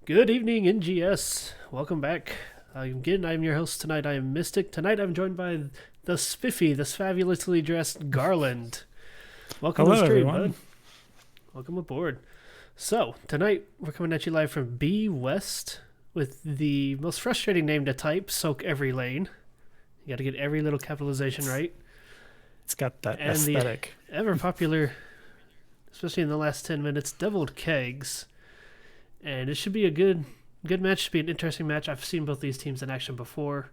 Good evening, NGS. Welcome back. I'm your host tonight. I am Mystic. Tonight I'm joined by the Spiffy, the fabulously dressed Garland. Welcome to the Hello, stream, everyone. bud. Welcome aboard. So, tonight we're coming at you live from B West with the most frustrating name to type, sOaK every lane. You got to get every little capitalization right. It's got that And the aesthetic. ever popular, especially in the last 10 minutes, Deviled Keggs. And it should be a good match. Should be an interesting match. I've seen both these teams in action before.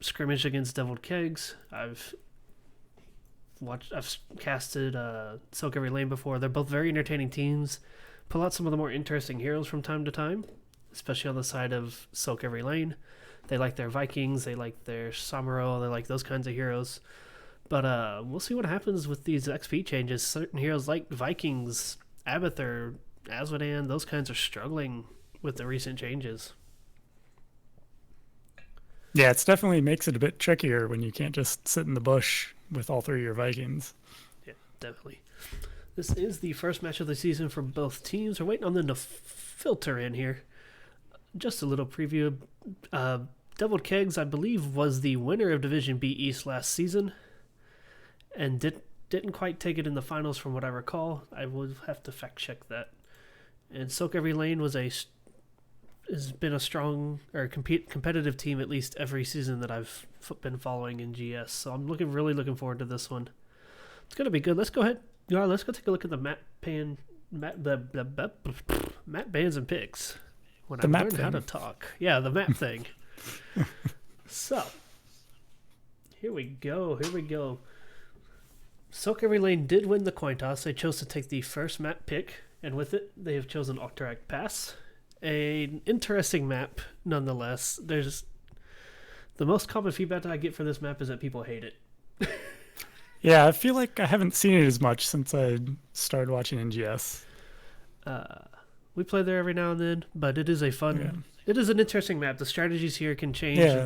Scrimmage against Deviled Keggs. I've casted sOaK every lane before. They're both very entertaining teams. Pull out some of the more interesting heroes from time to time, especially on the side of sOaK every lane. They like their Vikings. They like their Samuro. They like those kinds of heroes. But we'll see what happens with these XP changes. Certain heroes like Vikings, Abathur, Asmodan, those kinds are struggling with the recent changes. Yeah, it's definitely makes it a bit trickier when you can't just sit in the bush with all three of your Vikings. Yeah, definitely. This is the first match of the season for both teams. We're waiting on them to filter in here. Just a little preview. Deviled Keggs, I believe, was the winner of Division B East last season, and didn't quite take it in the finals from what I recall. I will have to fact check that. And sOaK every lane has been a strong or competitive team at least every season that I've been following in GS. So I'm really looking forward to this one. It's gonna be good. Let's go ahead. Let's go take a look at the map bans and picks. When The I map learned how to thing. talk, yeah, the map thing. So here we go. sOaK every lane did win the coin toss. They chose to take the first map pick, and with it, they have chosen Alterac Pass. An interesting map, nonetheless. There's the most common feedback I get for this map is that people hate it. Yeah, I feel like I haven't seen it as much since I started watching NGS. We play there every now and then, but it is a fun. Yeah. It is an interesting map. The strategies here can change Yeah.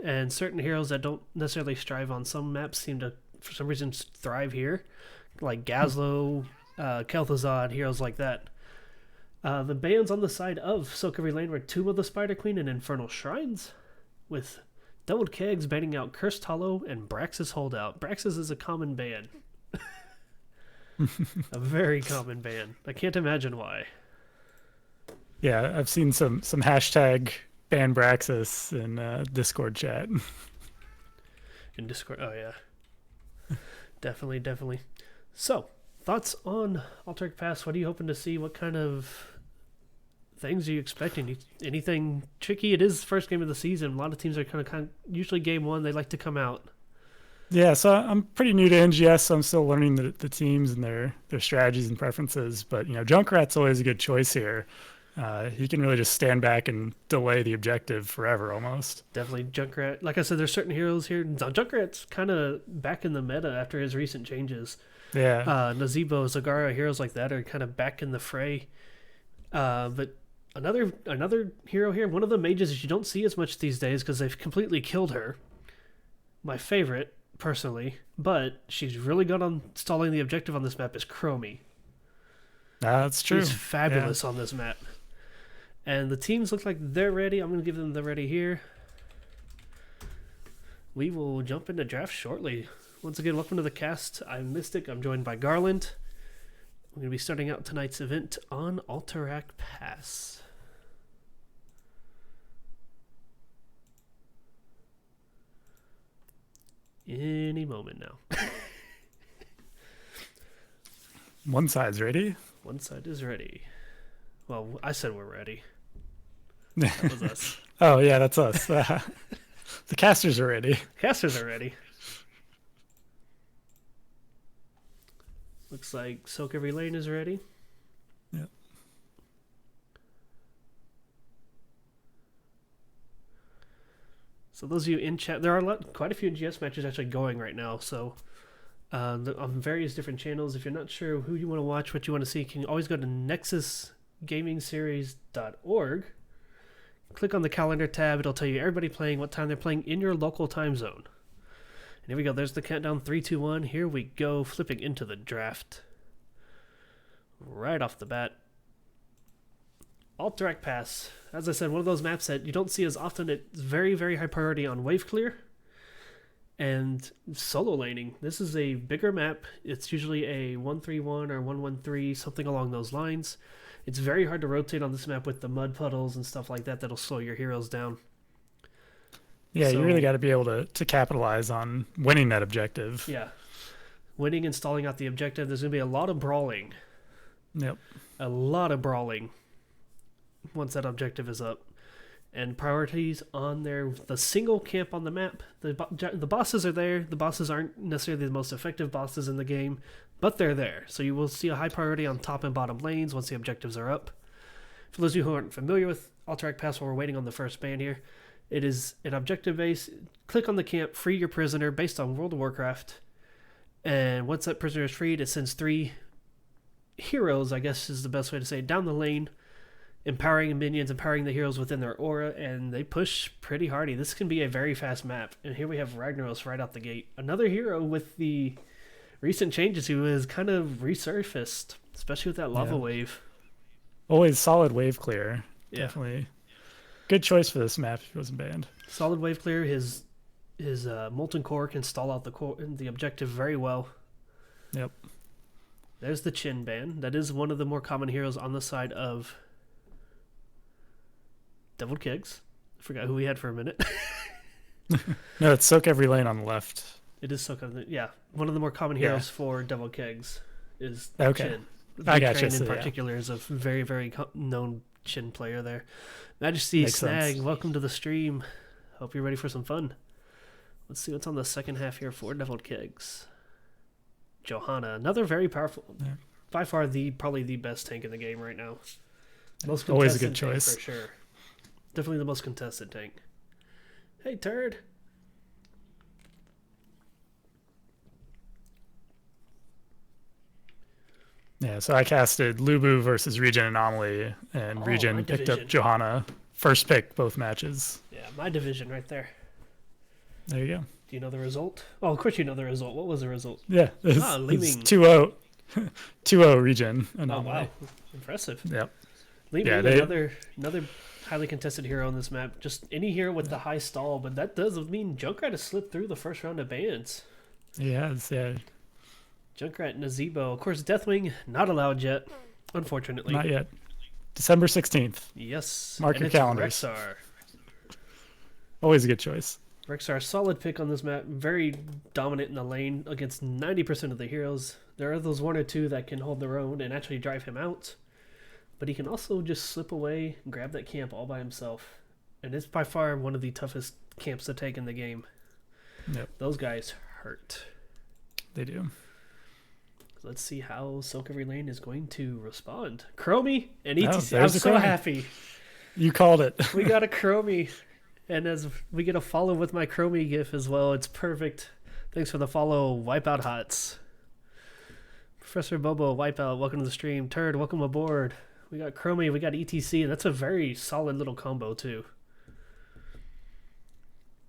and certain heroes that don't necessarily strive on some maps seem to, for some reason, thrive here, like Gazlo, Kel'Thuzad, heroes like that. The bans on the side of sOaK every lane were Tomb of the Spider Queen and Infernal Shrines, with Deviled Keggs banning out Cursed Hollow and Braxis Holdout. Braxis is a common ban. A very common ban. I can't imagine why. Yeah, I've seen some hashtag ban Braxis in Discord chat. In Discord, oh yeah. Definitely. So, thoughts on Alterac Pass? What are you hoping to see? What kind of things are you expecting? Anything tricky? It is the first game of the season. A lot of teams are kind of usually game one. They like to come out. Yeah, so I'm pretty new to NGS, so I'm still learning the teams and their strategies and preferences. But Junkrat's always a good choice here. He can really just stand back and delay the objective forever, almost. Definitely Junkrat. Like I said, there's certain heroes here. Junkrat's kind of back in the meta after his recent changes. Yeah, Nazebo, Zagara, heroes like that are kind of back in the fray. But another hero here, one of the mages that you don't see as much these days because they've completely killed her. My favorite, personally, but she's really good on stalling the objective on this map is Chromie. that's true. She's fabulous on this map. And the teams look like they're ready. I'm going to give them the ready here. We will jump into draft shortly. Once again, welcome to the cast. I'm Mystic. I'm joined by Garland. We're going to be starting out tonight's event on Alterac Pass. Any moment now. One side's ready. One side is ready. Well, I said we're ready. That was us. Oh, yeah, that's us. The casters are ready. Casters are ready. Looks like sOaK every lane is ready. Yep. So those of you in chat, there are quite a few GS matches actually going right now. So on various different channels, if you're not sure who you want to watch, what you want to see, you can always go to nexusgamingseries.org. Click on the calendar tab. It'll tell you everybody playing, what time they're playing in your local time zone. And here we go. There's the countdown. 3, 2, 1. Here we go. Flipping into the draft. Right off the bat. Alt Direct Pass. As I said, one of those maps that you don't see as often. It's very, very high priority on wave clear and solo laning. This is a bigger map. It's usually a 1-3-1 or 1-1-3, something along those lines. It's very hard to rotate on this map with the mud puddles and stuff like that. That'll slow your heroes down. Yeah, So, you really got to be able to capitalize on winning that objective. Yeah. Winning and stalling out the objective. There's going to be a lot of brawling. Yep. A lot of brawling once that objective is up. And priorities on the single camp on the map. The bosses are there. The bosses aren't necessarily the most effective bosses in the game, but they're there. So you will see a high priority on top and bottom lanes once the objectives are up. For those of you who aren't familiar with Alt Direct Pass while we're waiting on the first ban here, it is an objective base. Click on the camp, free your prisoner based on World of Warcraft. And once that prisoner is freed, it sends 3 heroes, I guess is the best way to say it, down the lane, empowering minions, empowering the heroes within their aura, and they push pretty hardy. This can be a very fast map. And here we have Ragnaros right out the gate. Another hero with the recent changes who has kind of resurfaced, especially with that lava wave. Always solid wave clear. Yeah. Definitely. Good choice for this map if it wasn't banned. Solid wave clear. His Molten Core can stall out the objective very well. Yep. There's the Chin ban. That is one of the more common heroes on the side of Deviled Keggs. I forgot who we had for a minute. No, it's sOaK every lane on the left. It is sOaK. Yeah, one of the more common heroes for Deviled Keggs is Chin. I got you. In particular is a very, very known Chin player there. Majesty Makes Snag, sense. welcome to the stream. Hope you're ready for some fun. Let's see what's on the second half here for Deviled Keggs. Johanna, another very powerful, by far probably the best tank in the game right now. Most always a good contested tank choice for sure. Definitely the most contested tank. Hey, turd. Yeah, so I casted Lubu versus Regen Anomaly, and Regen picked up Johanna. First pick both matches. Yeah, my division right there. There you go. Do you know the result? Oh, of course you know the result. What was the result? Yeah, it's Leeming. 2-0. 2-0 Regen Anomaly. Oh, wow. Impressive. Yep. Leeming, another highly contested hero on this map. Just any hero with the high stall, but that does mean Junkrat has slipped through the first round of bans. Yeah. Junkrat, Nazebo. Of course, Deathwing, not allowed yet, unfortunately. Not yet. December 16th. Yes. Mark your calendars. Rexar. Always a good choice. Rexar, solid pick on this map. Very dominant in the lane against 90% of the heroes. There are those 1 or 2 that can hold their own and actually drive him out. But he can also just slip away and grab that camp all by himself. And it's by far one of the toughest camps to take in the game. Yep. Those guys hurt. They do. Let's see how sOaK Every Lane is going to respond. Chromie and ETC. Oh, I'm so happy. You called it. We got a Chromie. And as we get a follow with my Chromie gif as well, it's perfect. Thanks for the follow, Wipeout Hots. Professor Bobo, Wipeout, welcome to the stream. Turd, welcome aboard. We got Chromie, we got ETC, and that's a very solid little combo too.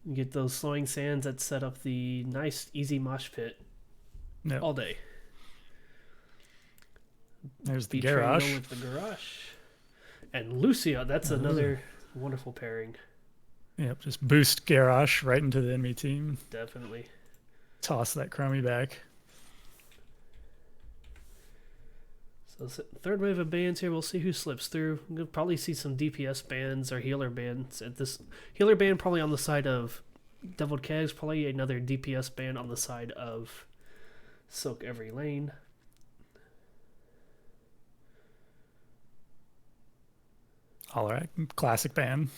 You get those slowing sands that set up the nice, easy mosh pit all day. There's the Garrosh. With the Garrosh. And Lucia, that's another wonderful pairing. Yep, just boost Garrosh right into the enemy team. Definitely. Toss that Chromie back. So third wave of bans here. We'll see who slips through. We'll probably see some DPS bans or healer bans. At this healer ban probably on the side of Deviled Keggs. Probably another DPS ban on the side of sOaK Every Lane. Alright, classic ban.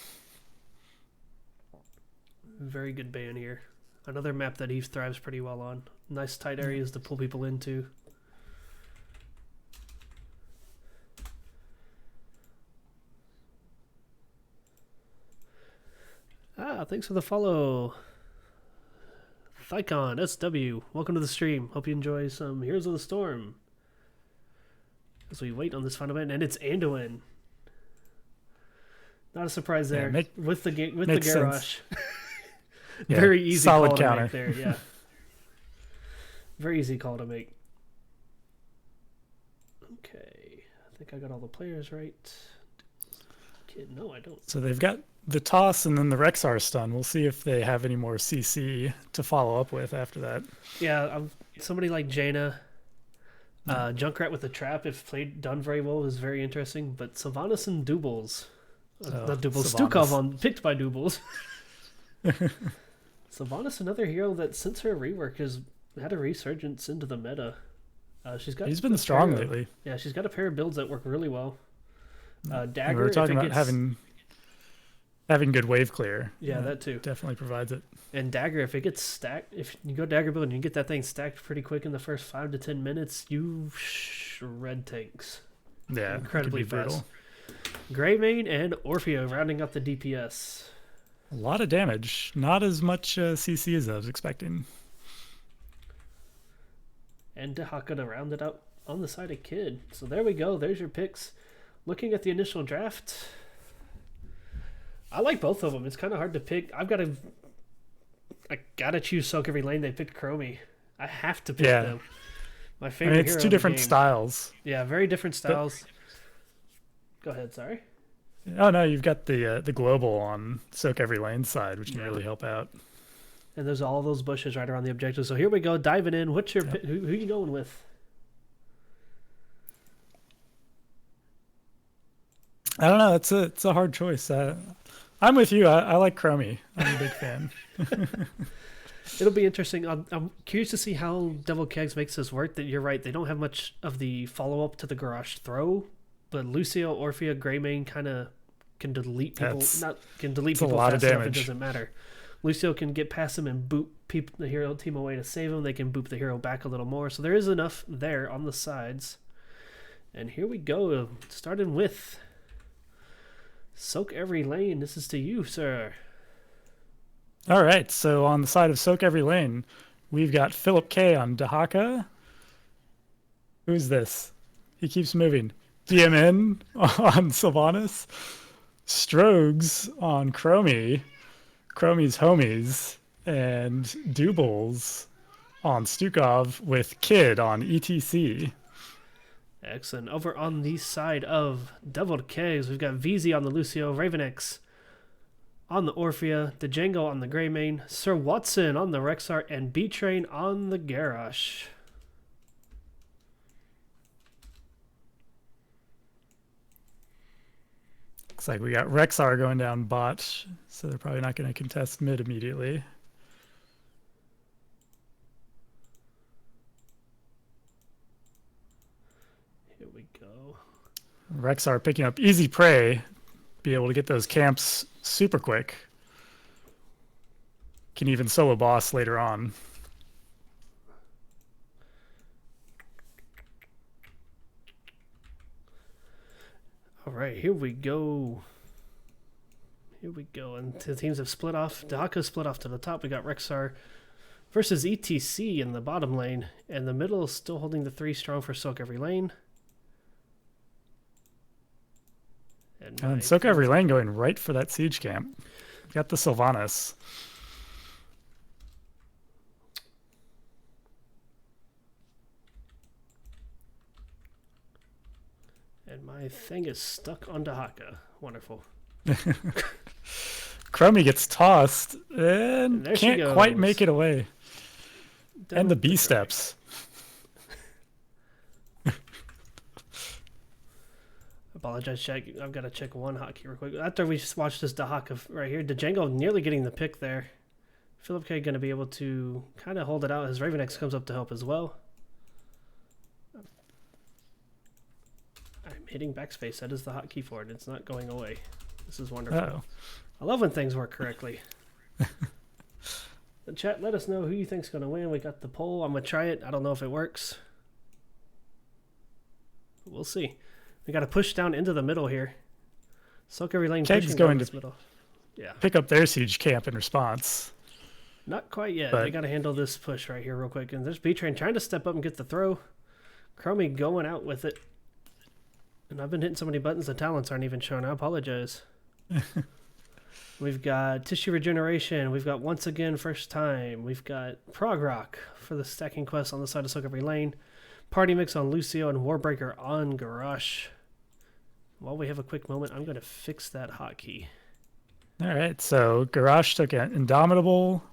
Very good ban here. Another map that he thrives pretty well on. Nice tight areas to pull people into. Thanks for the follow. Thicon SW, welcome to the stream. Hope you enjoy some Heroes of the Storm. As we wait on this final ban, and it's Anduin. Not a surprise there. With the Garrosh. Very easy solid call counter. to make there, yeah. Very easy call to make. Okay. I think I got all the players right. Kid, no, I don't. So they've got the toss and then the Rexar stun. We'll see if they have any more CC to follow up with after that. Yeah, somebody like Jaina, Junkrat with the trap, if done very well, is very interesting. But Sylvanas and Doubles, not Doubles, Stukov picked by Doubles. Sylvanas, another hero that since her rework has had a resurgence into the meta. He's been strong lately. Yeah, she's got a pair of builds that work really well. Dagger. We were talking about having good wave clear. Yeah, that too definitely provides it. And Dagger, if it gets stacked, if you go Dagger build and you get that thing stacked pretty quick in the first 5 to 10 minutes, you shred tanks. Yeah, incredibly fast. Greymane and Orphea rounding up the DPS. A lot of damage, not as much CC as I was expecting. And Dahaka to round it out on the side of Kid. So there we go. There's your picks. Looking at the initial draft, I like both of them. It's kind of hard to pick. I gotta choose sOaK every lane. They picked Chromie. I have to pick them. My favorite. It's two different styles. Yeah, very different styles. Go ahead. Sorry. Oh no, you've got the global on sOaK every lane side, which can really help out. And there's all those bushes right around the objective. So here we go, diving in. What's your who are you going with? I don't know. It's a hard choice. I'm with you. I like Chromie. I'm a big fan. It'll be interesting. I'm curious to see how Deviled Keggs makes this work. That you're right. They don't have much of the follow up to the garage throw, but Lucio, Orphea, Greymane kind of can delete people. Can delete people fast enough. It doesn't matter. Lucio can get past him and boop the hero team away to save him. They can boop the hero back a little more. So there is enough there on the sides. And here we go. Starting with sOaK every lane. This is to you, sir. All right. So on the side of sOaK every lane, we've got Philip K on Dahaka. Who's this? He keeps moving. DMN on Sylvanas. Strogs on Chromie's homies, and Doubles on Stukov with Kid on ETC. Excellent. Over on the side of Deviled Keggs, we've got VZ on the Lucio, Ravenex on the Orphea, Django on the Greymane, Sir Watson on the Rexar, and B-Train on the Garrosh. Looks like we got Rexar going down bot, so they're probably not going to contest mid immediately. Here we go. Rexar picking up easy prey, be able to get those camps super quick. Can even solo boss later on. All right, here we go. And the teams have split off. Dahaka split off to the top. We got Rexar versus ETC in the bottom lane. And the middle is still holding the 3 strong for sOaK every lane. And sOaK every lane going right for that siege camp. Got the Sylvanas. And my thing is stuck on Dahaka. Wonderful. Chromie gets tossed and can't quite make it away. And the B steps. Apologize, check. I've got to check one hotkey real quick. After we just watched this Dahaka right here, Django nearly getting the pick there. Philip K going to be able to kind of hold it out as Ravenex comes up to help as well. I'm hitting backspace. That is the hotkey for it. It's not going away. This is wonderful. Uh-oh. I love when things work correctly. The chat, let us know who you think's going to win. We got the poll. I'm going to try it. I don't know if it works. We'll see. We got to push down into the middle here. sOaK every lane pushing down this middle. Yeah. Pick up their siege camp in response. Not quite yet. They got to handle this push right here real quick. And there's B-Train trying to step up and get the throw. Chromie going out with it. And I've been hitting so many buttons, the talents aren't even showing. I apologize. We've got Tissue Regeneration. We've got Once Again First Time. We've got Prog Rock for the stacking quest on the side of sOaK every lane. Party Mix on Lucio and Warbreaker on Garrosh. while we have a quick moment, I'm going to fix that hotkey. All right, so Garrosh took an Indomitable,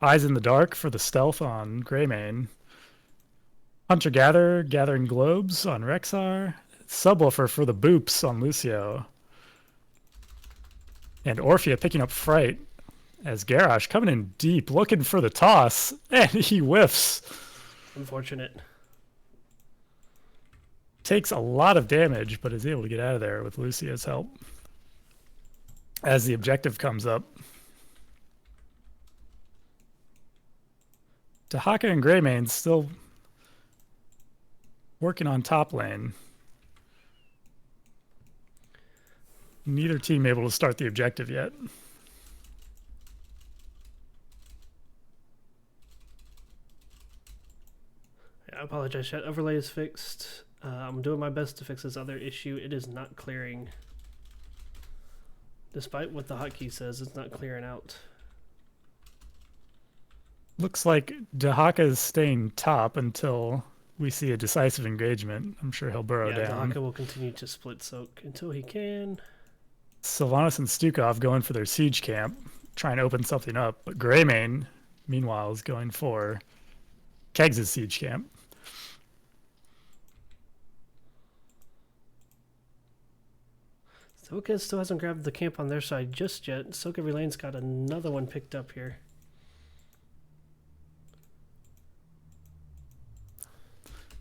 Eyes in the Dark for the stealth on Greymane. Hunter-Gatherer, Gathering Globes on Rexar. Subwoofer for the boops on Lucio. And Orphea picking up Fright as Garrosh coming in deep, looking for the toss, and he whiffs. Unfortunate. Takes a lot of damage, but is able to get out of there with Lucio's help as the objective comes up. Dahaka and Greymane still working on top lane. Neither team able to start the objective yet. I apologize, chat. Overlay is fixed. I'm doing my best to fix this other issue. It is not clearing. Despite what the hotkey says, it's not clearing out. Looks like Dahaka is staying top until we see a decisive engagement. I'm sure he'll burrow down. Dahaka will continue to split sOaK until he can. Sylvanas and Stukov going for their siege camp, trying to open something up. But Greymane, meanwhile, is going for Keggs' siege camp. sOaK still hasn't grabbed the camp on their side just yet. sOaK Lane's got another one picked up here.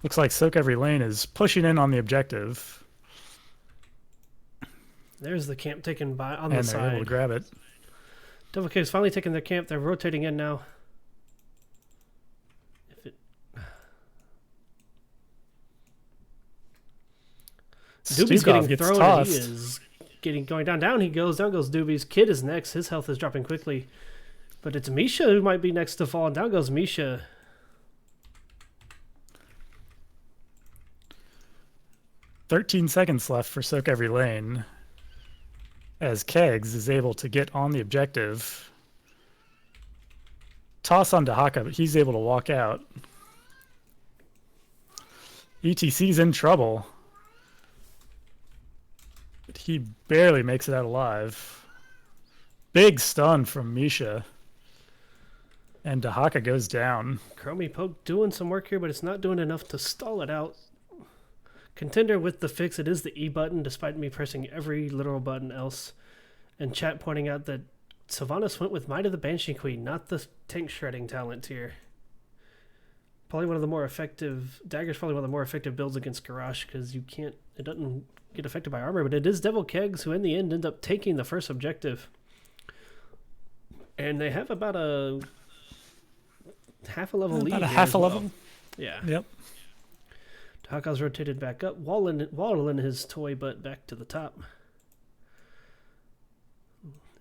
Looks like sOaK Lane is pushing in on the objective. There's the camp taken by on the side. And they're able to grab it. Deviled Keggs finally taking their camp. They're rotating in now. Doobie's getting thrown tossed. And he is going down. Down he goes. Down goes Doobie's. Kid is next. His health is dropping quickly. But it's Misha who might be next to fall. And down goes Misha. 13 seconds left for sOaK Lane as Keggs is able to get on the objective. Toss on Dahaka, but he's able to walk out. ETC's in trouble. But he barely makes it out alive. Big stun from Misha. And Dahaka goes down. Chromie Poke doing some work here, but it's not doing enough to stall it out. Contender with the fix, it is the E button, despite me pressing every literal button else. And chat pointing out that Sylvanas went with Might of the Banshee Queen, not the tank shredding talent here. Probably one of the more effective, Dagger's probably one of the more effective builds against Garrosh, because it doesn't get affected by armor, but it is Deviled Keggs who in the end end up taking the first objective. And they have about a half a level lead. About a half a level? Yeah. Yep. Dahaka's rotated back up, waddling his toy butt back to the top.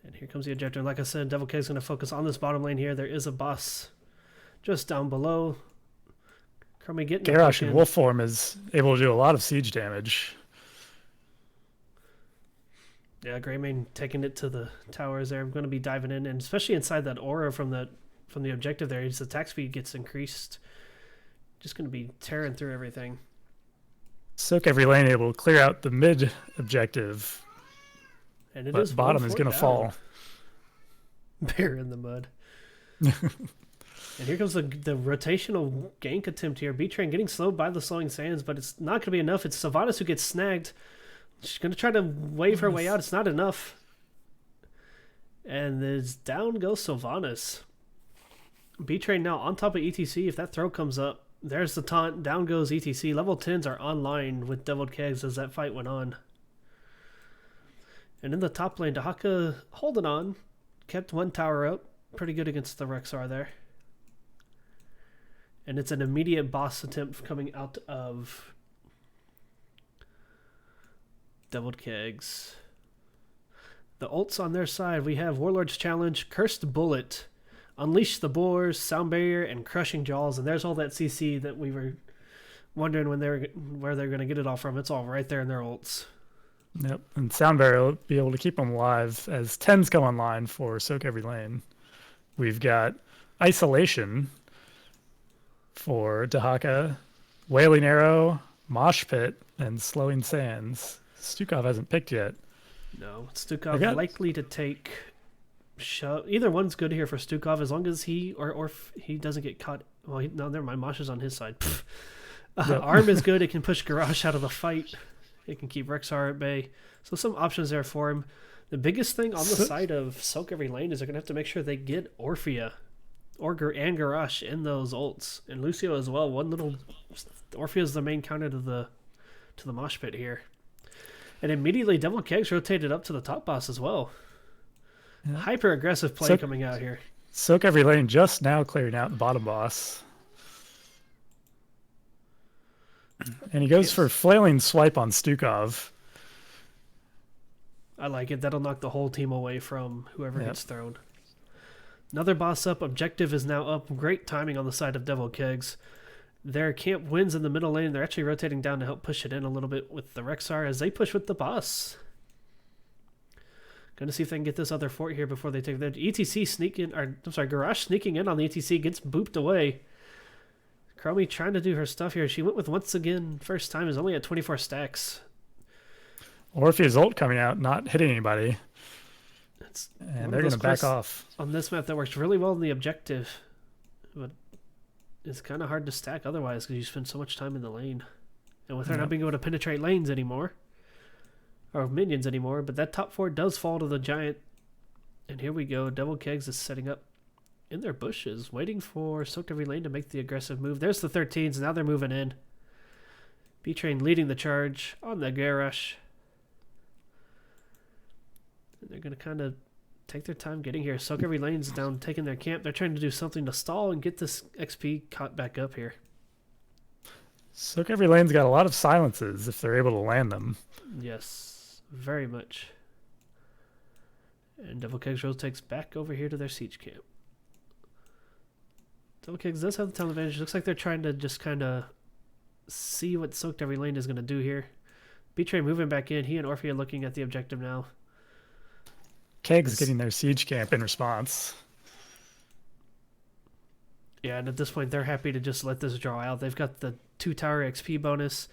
And here comes the objective. Like I said, Deviled Keggs going to focus on this bottom lane here. There is a boss just down below. Chromie getting Garrosh in wolf form is able to do a lot of siege damage. Yeah, Greymane taking it to the towers there. I'm going to be diving in, and especially inside that aura from the objective there, his attack speed gets increased. Just going to be tearing through everything. sOaK Lane able to clear out the mid objective. And but bottom is going to fall. Bear in the mud. And here comes the rotational gank attempt here. B-Train getting slowed by the slowing sands, but it's not going to be enough. It's Sylvanas who gets snagged. She's going to try to wave her way out. It's not enough. And there's down goes Sylvanas. B-Train now on top of ETC. If that throw comes up, there's the taunt. Down goes ETC. Level 10s are online with Deviled Keggs as that fight went on. And in the top lane, Dahaka holding on. Kept one tower up. Pretty good against the Rexar there. And it's an immediate boss attempt coming out of Deviled Keggs. The ults on their side, we have Warlord's Challenge, Cursed Bullet, Unleash the Boars, Sound Barrier, and Crushing Jaws. And there's all that CC that we were wondering where they're going to get it all from. It's all right there in their ults. Yep, and Sound Barrier will be able to keep them alive as 10s come online for sOaK Lane. We've got Isolation for Dahaka, Wailing Arrow, Mosh Pit, and Slowing Sands. sOaK hasn't picked yet. No, sOaK likely to take shove. Either one's good here for sOaK as long as he or he doesn't get caught. Well, no, never mind. Mosh is on his side. Yep. Arm is good. It can push Garrosh out of the fight. It can keep Rexar at bay. So some options there for him. The biggest thing on the side of sOaK Lane is they're going to have to make sure they get Orphea and Garrosh in those ults. And Lucio as well. Orphea is the main counter to the mosh pit here. And immediately Deviled Keggs rotated up to the top boss as well. Yeah. Hyper aggressive play coming out here. sOaK Lane just now clearing out the bottom boss. And he goes for flailing swipe on sOaK. I like it. That'll knock the whole team away from whoever gets thrown. Another boss up. Objective is now up. Great timing on the side of Deviled Keggs. Their camp wins in the middle lane. They're actually rotating down to help push it in a little bit with the Rexar as they push with the boss. Going to see if they can get this other fort here before they take their ETC sneaking. Garrosh sneaking in on the ETC gets booped away. Chromie trying to do her stuff here. She went with once again. First time is only at 24 stacks. Orphea's ult coming out, not hitting anybody. And they're going to back off. On this map, that works really well in the objective. But it's kind of hard to stack otherwise because you spend so much time in the lane. And with her not being able to penetrate lanes anymore, or minions anymore, but that top four does fall to the giant. And here we go. Deviled Keggs is setting up in their bushes, waiting for sOaK Lane to make the aggressive move. There's the 13s. Now they're moving in. B-Train leading the charge on the Garrosh. They're going to kind of take their time getting here. sOaK Lane's down, taking their camp. They're trying to do something to stall and get this XP caught back up here. sOaK Lane's got a lot of silences if they're able to land them. Yes, very much. And Deviled Keggs takes back over here to their siege camp. Deviled Keggs does have the time advantage. Looks like they're trying to just kind of see what sOaK Lane is going to do here. B-Train moving back in. He and Orphea looking at the objective now. Keggs getting their siege camp in response. Yeah, and at this point, they're happy to just let this draw out. They've got the 2 tower XP bonus.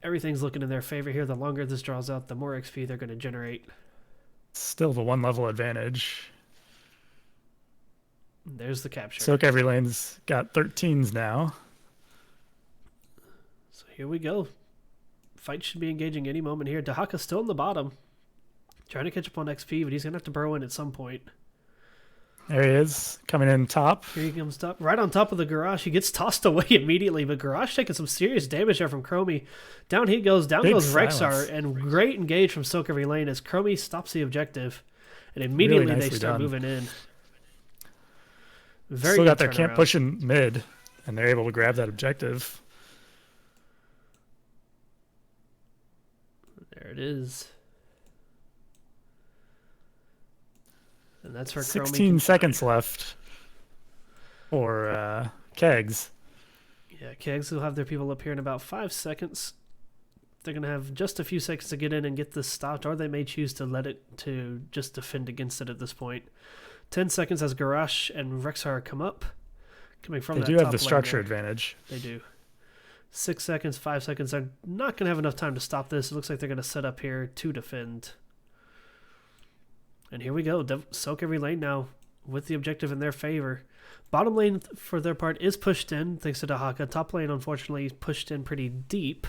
Everything's looking in their favor here. The longer this draws out, the more XP they're going to generate. Still the 1 level advantage. There's the capture. sOaK Lane's got 13s now. So here we go. Fight should be engaging any moment here. Dahaka's still in the bottom. Trying to catch up on XP, but he's going to have to burrow in at some point. There he is, coming in top. Here he comes top, right on top of the Garrosh. He gets tossed away immediately, but Garrosh taking some serious damage there from Chromie. Down he goes, down goes Rexar, and great engage from sOaK Lane as Chromie stops the objective, and immediately really they start moving in. Very Still got their camp pushing mid, and they're able to grab that objective. There it is. And that's for 16 seconds left for Keggs. Yeah, Keggs will have their people up here in about 5 seconds. They're going to have just a few seconds to get in and get this stopped, or they may choose to let it to just defend against it at this point. 10 seconds as Garrosh and Rexar come up. Coming from they do have the structure advantage. They do. 6 seconds, 5 seconds. They're not going to have enough time to stop this. It looks like they're going to set up here to defend. And here we go. sOaK Lane now with the objective in their favor. Bottom lane, for their part, is pushed in thanks to Dahaka. Top lane, unfortunately, pushed in pretty deep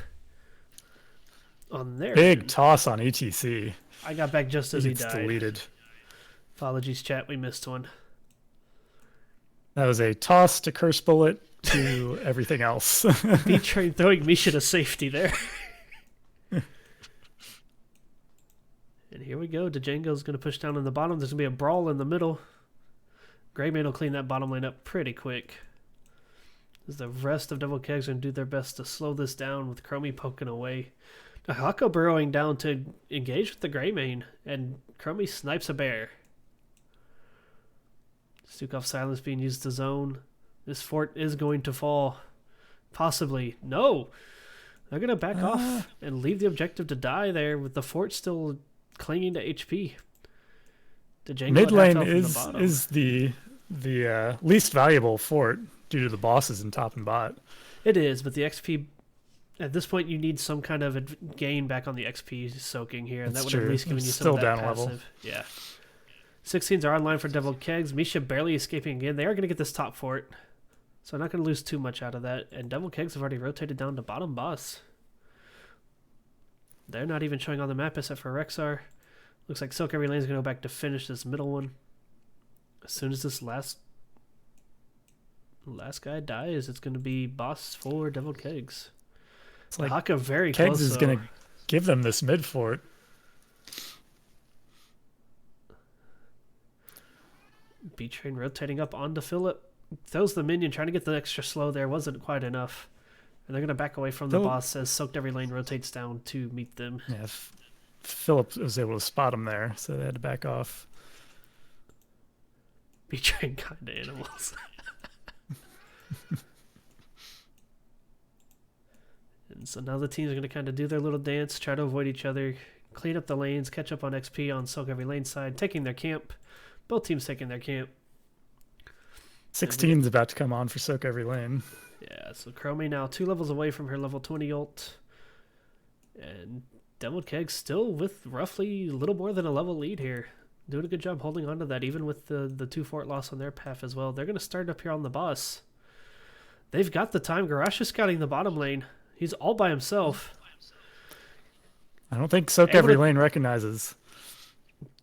on their big end. Toss on ETC. I got back just as he died. Deleted. Apologies, chat. We missed one. That was a toss to curse bullet to everything else. B-Train throwing Misha to safety there. And here we go. Django's going to push down in the bottom. There's going to be a brawl in the middle. Greymane will clean that bottom lane up pretty quick. As the rest of Deviled Keggs are going to do their best to slow this down with Chromie poking away. Hako burrowing down to engage with the Greymane. And Chromie snipes a bear. Stukov silence being used to zone. This fort is going to fall. Possibly. No! They're going to back off and leave the objective to die there with the fort still clinging to HP. Mid lane is the least valuable fort due to the bosses in top and bot. It is, but the XP At this point, you need some kind of gain back on the XP soaking here, and That's that would true. at least give you It's some of still that down a passive. level. Yeah. 16s are online for Deviled Keggs. Misha barely escaping again. They are going to get this top fort, so I'm not going to lose too much out of that. And Deviled Keggs have already rotated down to bottom boss. They're not even showing on the map except for Rexar. Looks like sOaK Lane is going to go back to finish this middle one. As soon as this last guy dies, it's going to be boss for Deviled Keggs. It's like Haka very Keggs close, is going to give them this mid fort. B-Train rotating up onto Philip. Throws the minion, trying to get the extra slow there. Wasn't quite enough. And they're going to back away from the boss as sOaK Lane rotates down to meet them. Yeah, Philip was able to spot him there, so they had to back off. B-Train kind of animals. And so now the teams are going to kind of do their little dance, try to avoid each other, clean up the lanes, catch up on XP on sOaK Lane side, taking their camp. Both teams taking their camp. 16's about to come on for sOaK Lane. Yeah, so Chromie now 2 levels away from her level 20 ult. And Deviled Keggs still with roughly a little more than a level lead here. Doing a good job holding on to that, even with the 2 fort loss on their path as well. They're going to start up here on the boss. They've got the time. Garrosh is scouting the bottom lane. He's all by himself. I don't think sOaK Lane recognizes.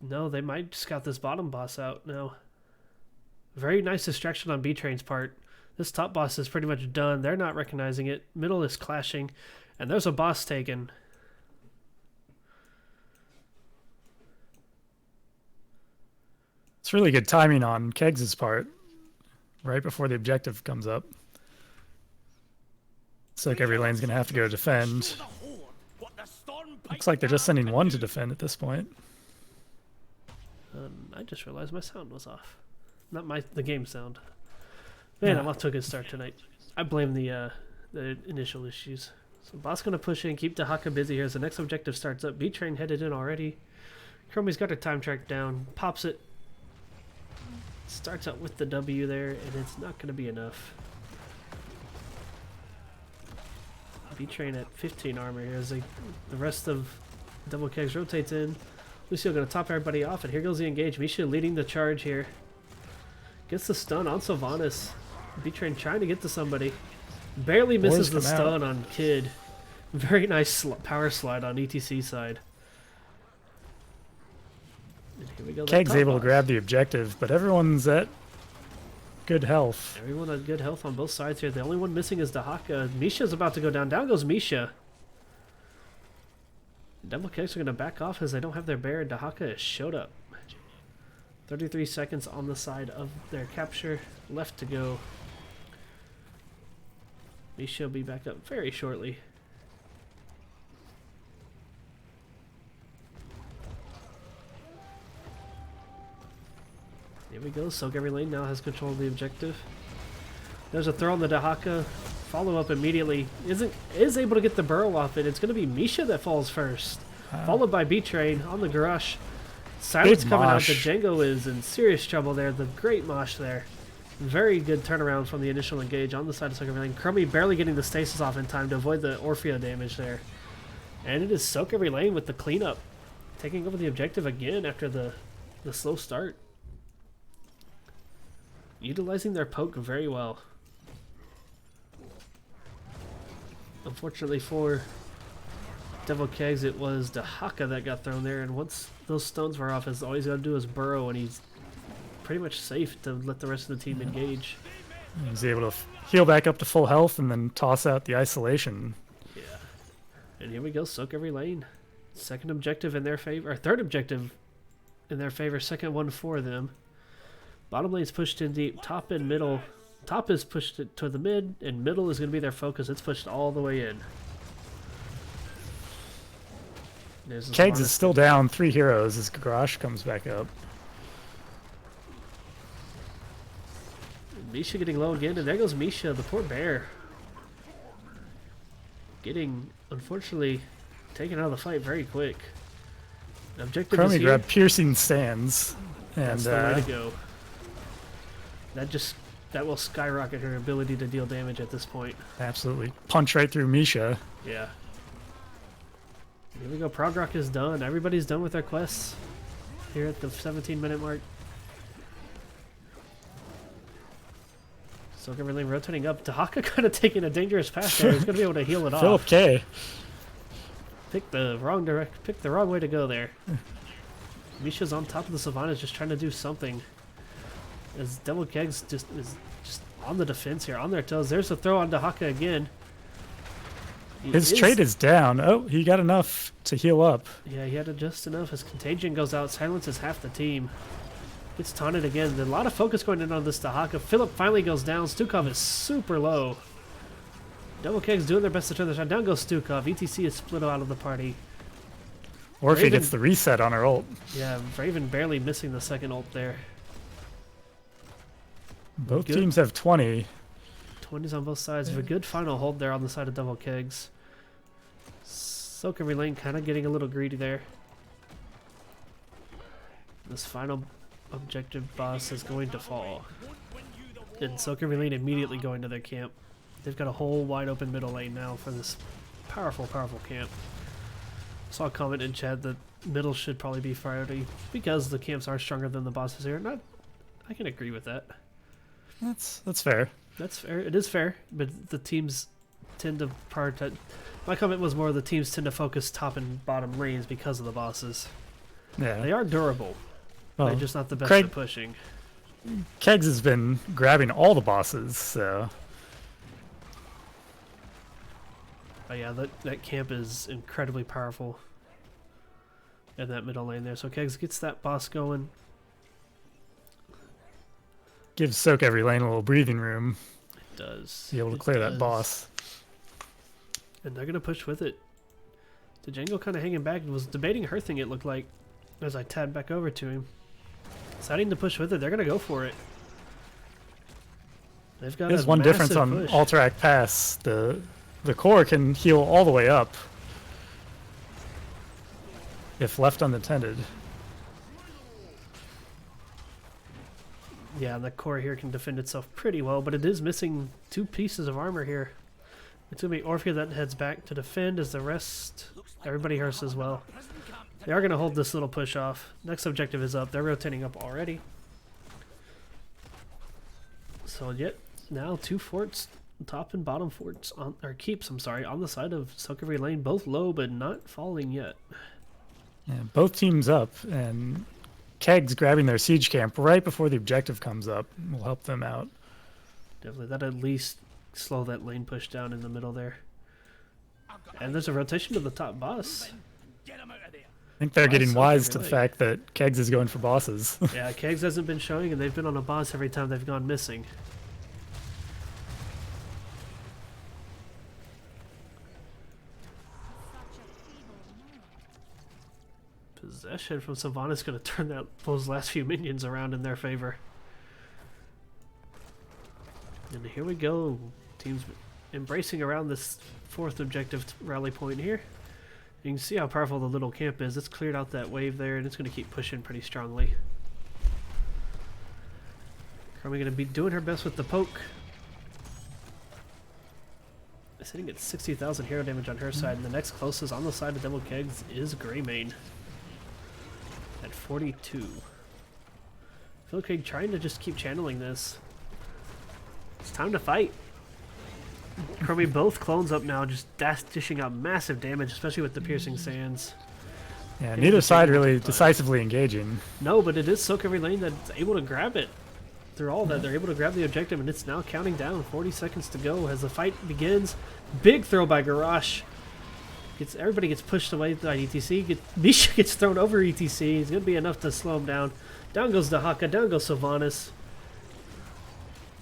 No, they might scout this bottom boss out now. Very nice distraction on B-Train's part. This top boss is pretty much done. They're not recognizing it. Middle is clashing. And there's a boss taken. It's really good timing on Keggs' part. Right before the objective comes up. sOaK Lane's going to have to go defend. Looks like they're just sending one to defend at this point. I just realized my sound was off. Not the game sound. Man, I'm off to a good start tonight. I blame the initial issues. So boss gonna push in, keep the Haka busy here as the next objective starts up. B-Train headed in already. Chromie's got her time track down, pops it. Starts out with the W there, and it's not gonna be enough. B-Train at 15 armor here as the rest of Deviled Keggs rotates in. Lucio gonna top everybody off, and here goes the engage. Misha leading the charge here. Gets the stun on Sylvanas. B-Train trying to get to somebody. Barely misses the stun on Kid. Very nice power slide on ETC side. And here we go. Keggs able to grab the objective, but everyone's at good health. Everyone at good health on both sides here. The only one missing is Dahaka. Misha's about to go down. Down goes Misha. Deviled Keggs are going to back off as they don't have their bear. Dahaka has showed up. 33 seconds on the side of their capture. Left to go. Misha will be back up very shortly. Here we go. sOaK Lane now has control of the objective. There's a throw on the Dahaka. Follow up immediately. Is able to get the burrow off it. It's going to be Misha that falls first. Followed by B-Train on the Garrosh. Silence coming out. The Django is in serious trouble there. The great mosh there. Very good turnaround from the initial engage on the side of sOaK Lane. Chromie barely getting the stasis off in time to avoid the Orphea damage there. And it is sOaK Lane with the cleanup. Taking over the objective again after the slow start. Utilizing their poke very well. Unfortunately for Deviled Keggs, it was Dahaka that got thrown there, and once those stones were off, all he's got to do is burrow, and he's pretty much safe to let the rest of the team engage. He's able to heal back up to full health and then toss out the isolation. Yeah. And here we go, sOaK Lane. Second objective in their favor, or third objective in their favor, second one for them. Bottom lane's pushed in deep, top and middle. Top is pushed to the mid, and middle is going to be their focus. It's pushed all the way in. Keggs is still down 3 heroes as Garrosh comes back up. Misha getting low again, and there goes Misha, the poor bear. Getting, unfortunately, taken out of the fight very quick. Objective is Chromie here. grabbed piercing stands. And that's the way to go. That just that will skyrocket her ability to deal damage at this point. Absolutely. Punch right through Misha. Yeah. Here we go. Prog Rock is done. Everybody's done with their quests here at the 17-minute mark. So everything rotating up. Dahaka kind of taking a dangerous pass there. He's going to be able to heal it off. Philip K. Pick the wrong way to go there. Misha's on top of the Sylvanas just trying to do something. As Deviled Keggs is just on the defense here, on their toes. There's a throw on Dahaka again. His trade is down. Oh, he got enough to heal up. Yeah, he had just enough. His contagion goes out, silences half the team. Gets taunted again. There's a lot of focus going in on this Dahaka. Philip finally goes down. Stukov is super low. Deviled Keggs doing their best to turn the shot. Down goes Stukov. ETC is split out of the party. Or if he gets the reset on her ult. Yeah, Raven barely missing the second ult there. Both teams have 20. 20s on both sides. Yeah. A good final hold there on the side of Deviled Keggs. sOaK and LaNe kind of getting a little greedy there. This final objective boss is going to fall. And sOaK and LaNe immediately going to their camp. They've got a whole wide open middle lane now for this powerful, powerful camp. Saw a comment in chat that middle should probably be priority because the camps are stronger than the bosses here. I can agree with that. That's fair. That's fair. It is fair, but the teams tend to prioritize. My comment was more the teams tend to focus top and bottom lanes because of the bosses. Yeah, they are durable. Well, they're just not the best at pushing. Keggs has been grabbing all the bosses, so. But yeah, that camp is incredibly powerful in that middle lane there. So Keggs gets that boss going. Gives sOaK every lane a little breathing room. It does. Be able to clear that boss. And they're going to push with it. Django kind of hanging back and was debating her thing, it looked like, as I tabbed back over to him. Deciding to push with it. They're going to go for it. They've got There's one difference on Alterac Pass. The core can heal all the way up if left unattended. Yeah, the core here can defend itself pretty well, but it is missing 2 pieces of armor here. It's going to be Orphea that heads back to defend as the rest, everybody hurts as well. They are going to hold this little push off. Next objective is up. They're rotating up already. So yet now 2 forts, top and bottom forts, or keeps, I'm sorry, on the side of sOaK and LaNe, both low but not falling yet. Yeah, both teams up, and Keggs grabbing their siege camp right before the objective comes up will help them out. Definitely, that at least slow that lane push down in the middle there. And there's a rotation to the top boss. I think they're getting wise to the fact that Keggs is going for bosses. Yeah, Keggs hasn't been showing, and they've been on a boss every time they've gone missing. Possession from Sylvanas is going to turn those last few minions around in their favor. And here we go. Teams embracing around this 4th objective rally point here. You can see how powerful the little camp is. It's cleared out that wave there, and it's going to keep pushing pretty strongly. Chromie going to be doing her best with the poke. Sitting at 60,000 hero damage on her side, and the next closest on the side of Deviled Keggs is Greymane at 42. Philip Keggs trying to just keep channeling this. It's time to fight. Chromie both clones up now, just dishing out massive damage, especially with the piercing sands. Yeah, neither side really decisively engaging. No, but it is sOaK every lane that's able to grab it. Through all that, they're able to grab the objective, and it's now counting down. 40 seconds to go as the fight begins. Big throw by Garrosh. Everybody gets pushed away by ETC. Misha gets thrown over ETC. It's going to be enough to slow him down. Down goes Dahaka. Down goes Sylvanas.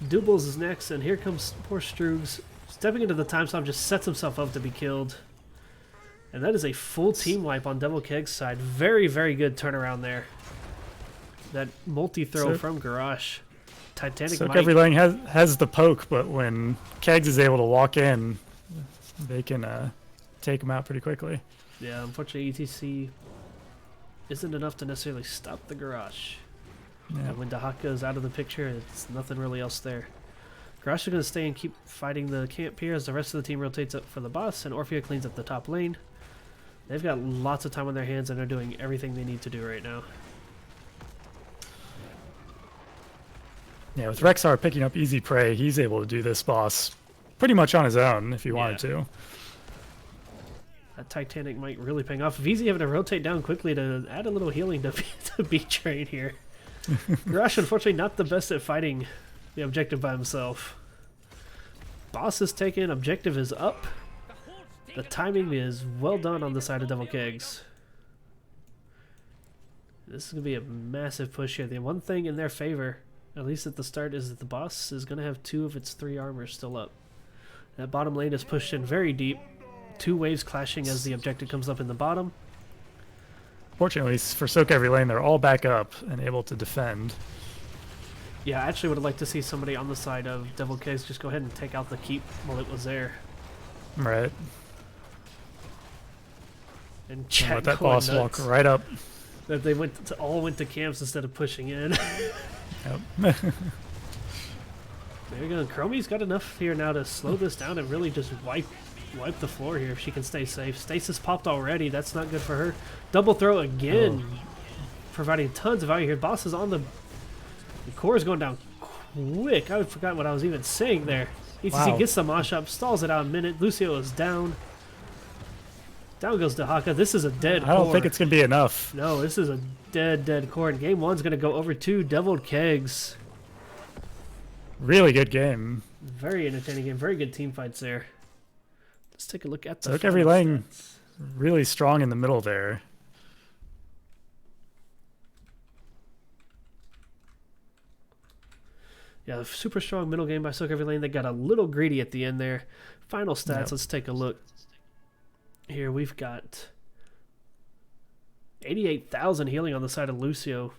Doubles is next, and here comes poor Stroogs. Stepping into the time stop, just sets himself up to be killed. And that is a full team wipe on Deviled Keggs' side. Very, very good turnaround there. That multi-throw from Garrosh. Titanic sOaK every lane has the poke, but when Keggs is able to walk in, they can take him out pretty quickly. Yeah, unfortunately ETC isn't enough to necessarily stop the Garrosh. Yeah. And when Dahaka is out of the picture, it's nothing really else there. Garage is going to stay and keep fighting the camp here as the rest of the team rotates up for the boss, and Orphea cleans up the top lane. They've got lots of time on their hands and are doing everything they need to do right now. Yeah, with Rexar picking up easy prey, he's able to do this boss pretty much on his own if he wanted to. That Titanic might really paying off. VZ having to rotate down quickly to add a little healing to B-Train here. Garage, unfortunately, not the best at fighting the objective by himself. Boss is taken. Objective is up. The timing is well done on the side of Deviled Keggs. This is going to be a massive push here. The one thing in their favor, at least at the start, is that the boss is going to have 2 of its 3 armors still up. That bottom lane is pushed in very deep. 2 waves clashing as the objective comes up in the bottom. Fortunately for sOaK every lane, they're all back up and able to defend. Yeah, I actually would have liked to see somebody on the side of Deviled Keggs just go ahead and take out the keep while it was there. Right. And chat let that boss nuts walk right up. that they all went to camps instead of pushing in. Yep. There we go. Chromie's got enough here now to slow this down and really just wipe the floor here if she can stay safe. Stasis popped already. That's not good for her. Double throw again, providing tons of value here. Boss is on the core is going down quick. I forgot what I was even saying there. ECC gets the mosh up, stalls it out a minute. Lucio is down. Down goes Dahaka. This is a dead core. I don't think it's going to be enough. No, this is a dead core. And game 1's going to go over to Deviled Keggs. Really good game. Very entertaining game. Very good team fights there. Let's take a look at the sOaK every lane. Really strong in the middle there. Yeah, super strong middle game by sOaK every lane. They got a little greedy at the end there. Final stats, Yep. Let's take a look. Here we've got 88,000 healing on the side of Lucio.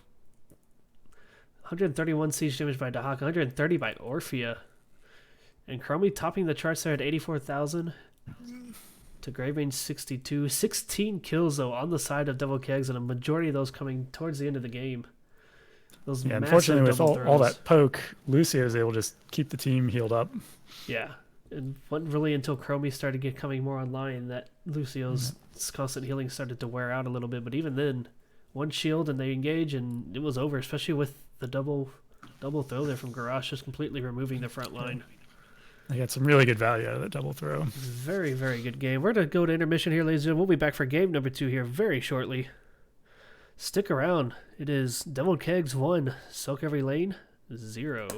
131 siege damage by Dahaka, 130 by Orphea. And Chromie topping the charts there at 84,000. To Gravebane 62. 16 kills though on the side of Deviled Keggs, and a majority of those coming towards the end of the game. Those Yeah, unfortunately with all throws. that poke, Lucio is able to just keep the team healed up. Yeah. It wasn't really until Chromie started coming more online that Lucio's constant healing started to wear out a little bit. But even then, one shield and they engage and it was over, especially with the double throw there from Garage, just completely removing the front line. They got some really good value out of that double throw. Very, very good game. We're going to go to intermission here, ladies and gentlemen. We'll be back for game number 2 here very shortly. Stick around. It is Deviled Keggs 1, sOaK every lane 0.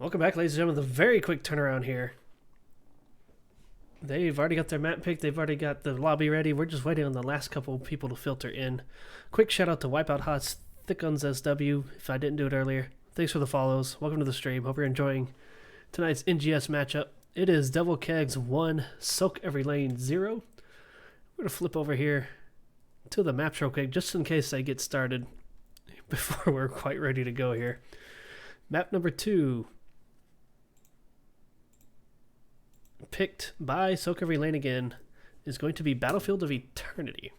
Welcome back, ladies and gentlemen. The very quick turnaround here. They've already got their map picked. They've already got the lobby ready. We're just waiting on the last couple of people to filter in. Quick shout out to Wipeout Hots, Thick Guns SW, if I didn't do it earlier. Thanks for the follows. Welcome to the stream. Hope you're enjoying tonight's NGS matchup. It is Deviled Keggs 1, sOaK every lane 0. We're going to flip over here to the map real quick, just in case they get started before we're quite ready to go here. Map number 2. Picked by sOaK every lane again is going to be Battlefield of Eternity.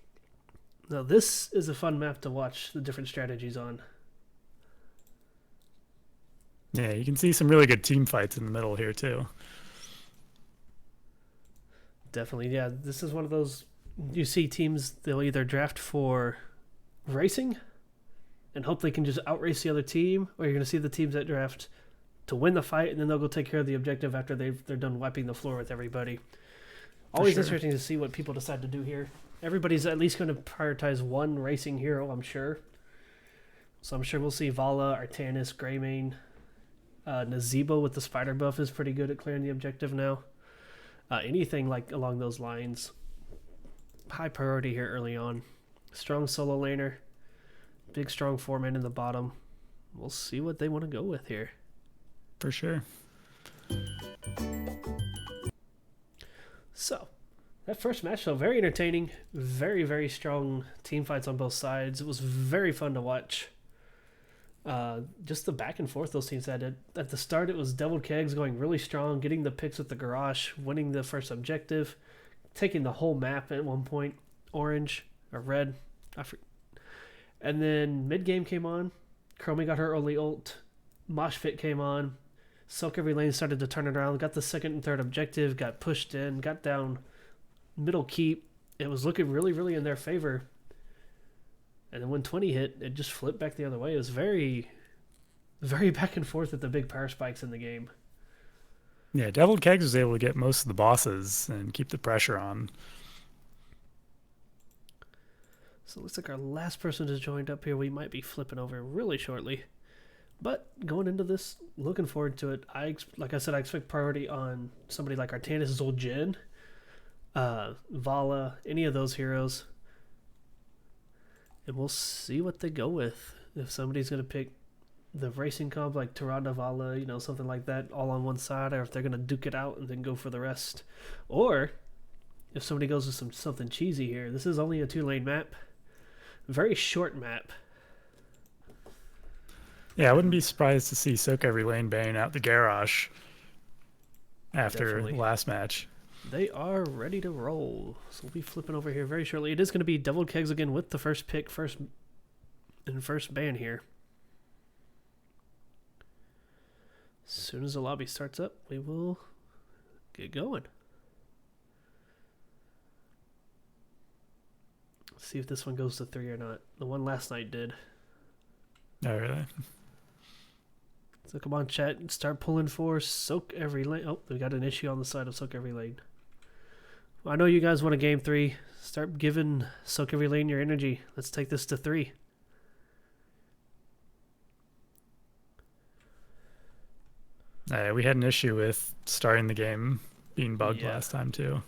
Now this is a fun map to watch the different strategies on. Yeah, you can see some really good team fights in the middle here too. Definitely, yeah. This is one of those you see teams, they'll either draft for racing and hope they can just outrace the other team, or you're going to see the teams that draft to win the fight, and then they'll go take care of the objective after they're done wiping the floor with everybody. Always interesting to see what people decide to do here. Everybody's at least going to prioritize one racing hero, I'm sure. So I'm sure we'll see Vala, Artanis, Greymane. Nazebo with the spider buff is pretty good at clearing the objective now. Anything like along those lines. High priority here early on. Strong solo laner. Big strong 4-man in the bottom. We'll see what they want to go with here. For sure. So, that first match felt very entertaining. Very, very strong team fights on both sides. It was very fun to watch. Just the back and forth those teams had. At the start, it was Deviled Keggs going really strong, getting the picks with the garage, winning the first objective, taking the whole map at one point, orange or red. And then mid-game came on. Chromie got her early ult. Mosh Pit came on. sOaK every lane started to turn it around. Got the second and third objective. Got pushed in. Got down middle keep. It was looking really, really in their favor. And then when 20 hit, it just flipped back the other way. It was very, very back and forth with the big power spikes in the game. Yeah, Deviled Keggs was able to get most of the bosses and keep the pressure on. So it looks like our last person has joined up here. We might be flipping over really shortly. But going into this, looking forward to it. Like I said, I expect priority on somebody like Artanis' Zol Jin, Vala, any of those heroes. And we'll see what they go with. If somebody's going to pick the racing comp like Tirana, Vala, something like that, all on one side, or if they're going to duke it out and then go for the rest. Or if somebody goes with something cheesy here. This is only a 2-lane map. Very short map. Yeah, I wouldn't be surprised to see sOaK every lane banging out the garage after the last match. They are ready to roll. So we'll be flipping over here very shortly. It is going to be Deviled Keggs again with the first pick, first ban here. As soon as the lobby starts up, we will get going. See if this one goes to 3 or not. The one last night did. Oh, really? So come on, chat, and start pulling for sOaK every lane. Oh, we got an issue on the side of sOaK every lane. Well, I know you guys want a game 3. Start giving sOaK every lane your energy. Let's take this to 3. We had an issue with starting the game being bugged last time, too.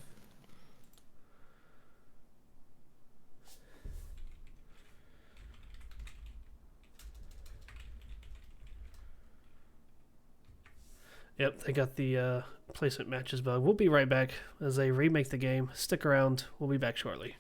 Yep, they got the placement matches bug. We'll be right back as they remake the game. Stick around. We'll be back shortly.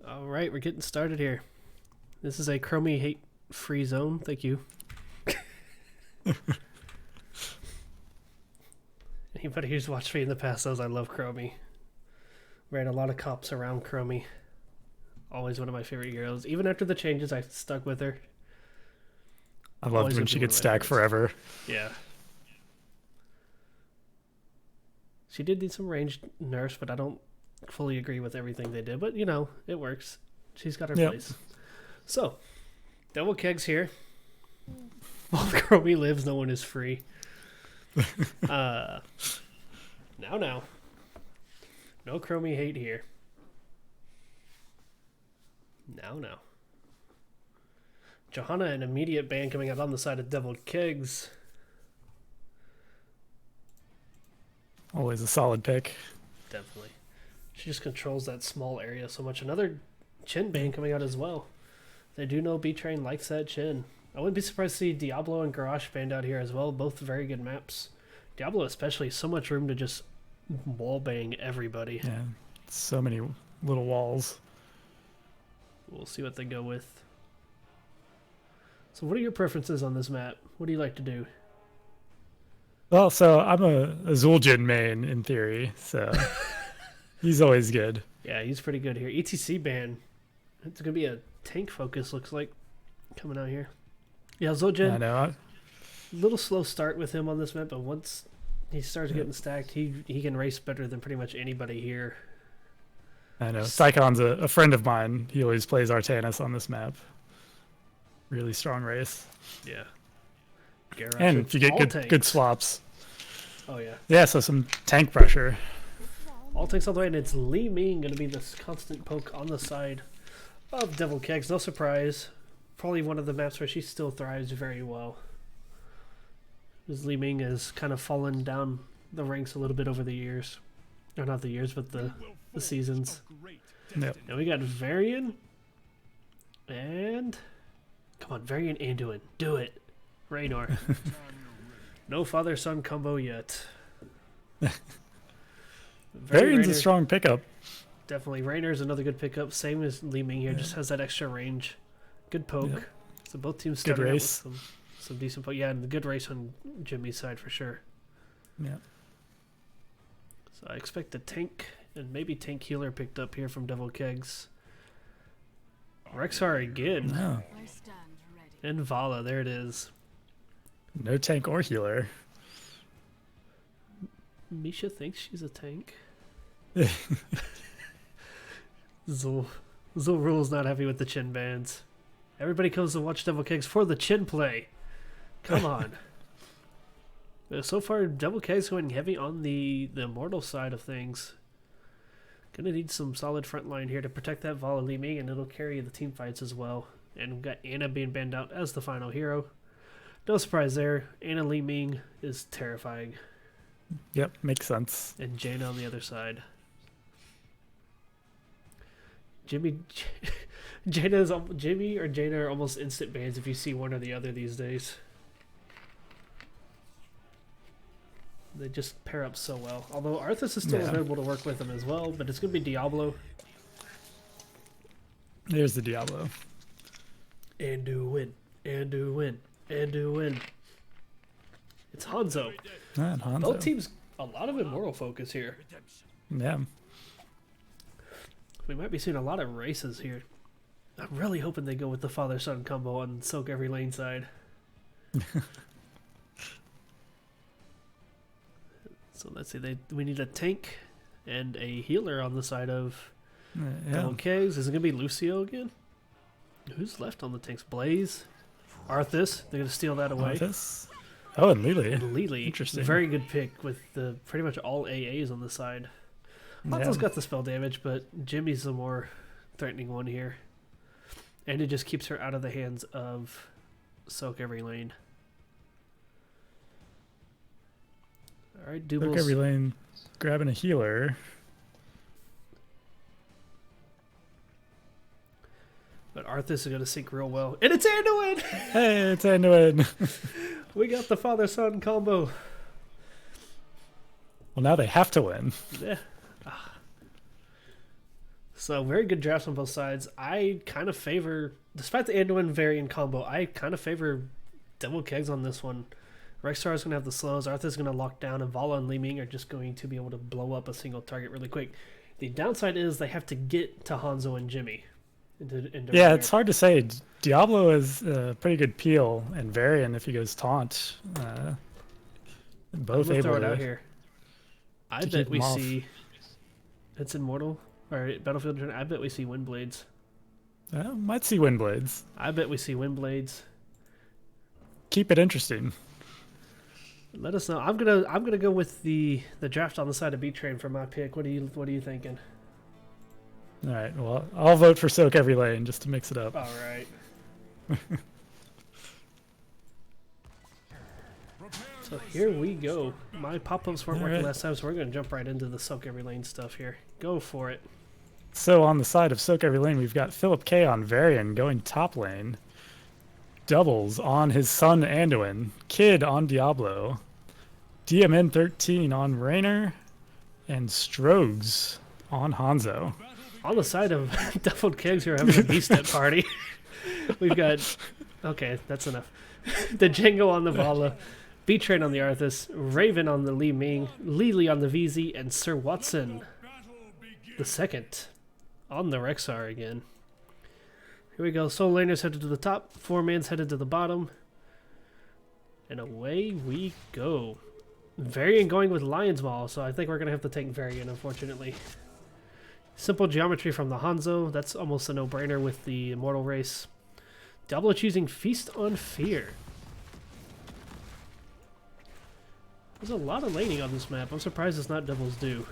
All right, we're getting started here. This is a Chromie hate-free zone. Thank you. Anybody who's watched me in the past knows I love Chromie. Ran a lot of comps around Chromie. Always one of my favorite heroes. Even after the changes, I stuck with her. I loved when she could stack forever. Yeah. She did need some ranged nerfs, but I don't fully agree with everything they did. But, you know, it works. She's got her place. So, Deviled Keggs here. While Chromie lives, no one is free. Now. No Chromie hate here. Now. Johanna, an immediate ban coming out on the side of Deviled Keggs. Always a solid pick. Definitely. She just controls that small area so much. Another Chin ban coming out as well. They do know B-Train likes that Chin. I wouldn't be surprised to see Diablo and Garrosh banned out here as well. Both very good maps. Diablo especially, so much room to just wallbang everybody. Yeah, so many little walls. We'll see what they go with. So what are your preferences on this map? What do you like to do? Well, so I'm a Zul'jin main in theory, so he's always good. Yeah, he's pretty good here. ETC ban. It's going to be a tank focus, looks like, coming out here. Yeah, Zul'jin. I know. Little slow start with him on this map, but once he starts getting stacked, he can race better than pretty much anybody here. I know. Sycon's a friend of mine. He always plays Artanis on this map. Really strong race. Yeah. And if you get good swaps. Oh, yeah. Yeah, so some tank pressure. All tanks all the way, and it's LaNe going to be this constant poke on the side of Deviled Keggs. No surprise. Probably one of the maps where she still thrives very well. Because LaNe has kind of fallen down the ranks a little bit over the years. Or not the years, but the seasons. Yep. Now we got Varian. And... Come on, Varian Anduin. Do it. Raynor. No father-son combo yet. Varian's a strong pickup. Definitely. Raynor's another good pickup. Same as Li-Ming here, just has that extra range. Good poke. Yep. So both teams good started race. out with some decent poke. Yeah, and the good race on Jimmy's side for sure. Yeah. So I expect a tank and maybe tank healer picked up here from Deviled Keggs. Rexar again. No. And Vala, there it is. No tank or healer. Misha thinks she's a tank. Zul Rule's not happy with the Chin bans. Everybody comes to watch Deviled Keggs for the Chin play. Come on. So far, Deviled Keggs going heavy on the Immortal side of things. Gonna need some solid front line here to protect that Vala Li-Ming, and it'll carry the team fights as well. And we've got Anna being banned out as the final hero. No surprise there. Anna Li-Ming is terrifying. Yep, makes sense. And Jaina on the other side. Jimmy or Jaina are almost instant bans if you see one or the other these days. They just pair up so well. Although Arthas is still available to work with them as well, but it's going to be Diablo. There's the Diablo. Anduin. It's Hanzo. Hanzo. Both teams, a lot of Immortal focus here. Yeah. We might be seeing a lot of races here. I'm really hoping they go with the father-son combo on sOaK every lane side. So let's see. We need a tank and a healer on the side of Deviled Keggs. Is it going to be Lucio again? Who's left on the tanks? Blaze? Arthas? They're going to steal that away. Arthas? Oh, and Lily. And Lily. Interesting. Very good pick with the pretty much all AAs on the side. Hanzo's got the spell damage, but Jimmy's the more threatening one here. And it just keeps her out of the hands of sOaK every lane. Alright, Doubles. sOaK every lane, grabbing a healer. But Arthas is going to sync real well. And it's Anduin! Hey, it's Anduin. We got the father-son combo. Well, now they have to win. Yeah. So, very good drafts on both sides. I kind of favor, despite the Anduin Varian combo, I kind of favor Deviled Keggs on this one. Rexstar is going to have the slows. Arthur's going to lock down, and Vala and LaNe are just going to be able to blow up a single target really quick. The downside is they have to get to Hanzo and Jimmy. Yeah, it's hard to say. Diablo is a pretty good peel, and Varian, if he goes taunt, both able throw it to out here. I bet we see. It's Immortal or Battlefield. I bet we see Windblades. Might see Windblades. I bet we see Windblades. Keep it interesting. Let us know. I'm gonna go with the draft on the side of B Train for my pick. What are you thinking? All right. Well, I'll vote for sOaK every lane just to mix it up. All right. So here we go. My pop-ups weren't working last time, so we're going to jump right into the sOaK every lane stuff here. Go for it. So on the side of sOaK every lane, we've got Philip K on Varian going top lane. Doubles on his son Anduin. Kid on Diablo. DMN13 on Raynor. And Strogs on Hanzo. On the side of Deviled Keggs, we're having a B-step party. We've got... Okay, that's enough. The Django on the Vala. B-Train on the Arthas, Raven on the Li Ming, Lily on the VZ, and Sir Watson the second on the Rexar again. Here we go. Soul Laners headed to the top, 4-man's headed to the bottom, and away we go. Varian going with Lion's Maul, so I think we're going to have to take Varian, unfortunately. Simple geometry from the Hanzo. That's almost a no-brainer with the Immortal race. Diablo choosing Feast on Fear. There's a lot of laning on this map. I'm surprised it's not Devil's Due.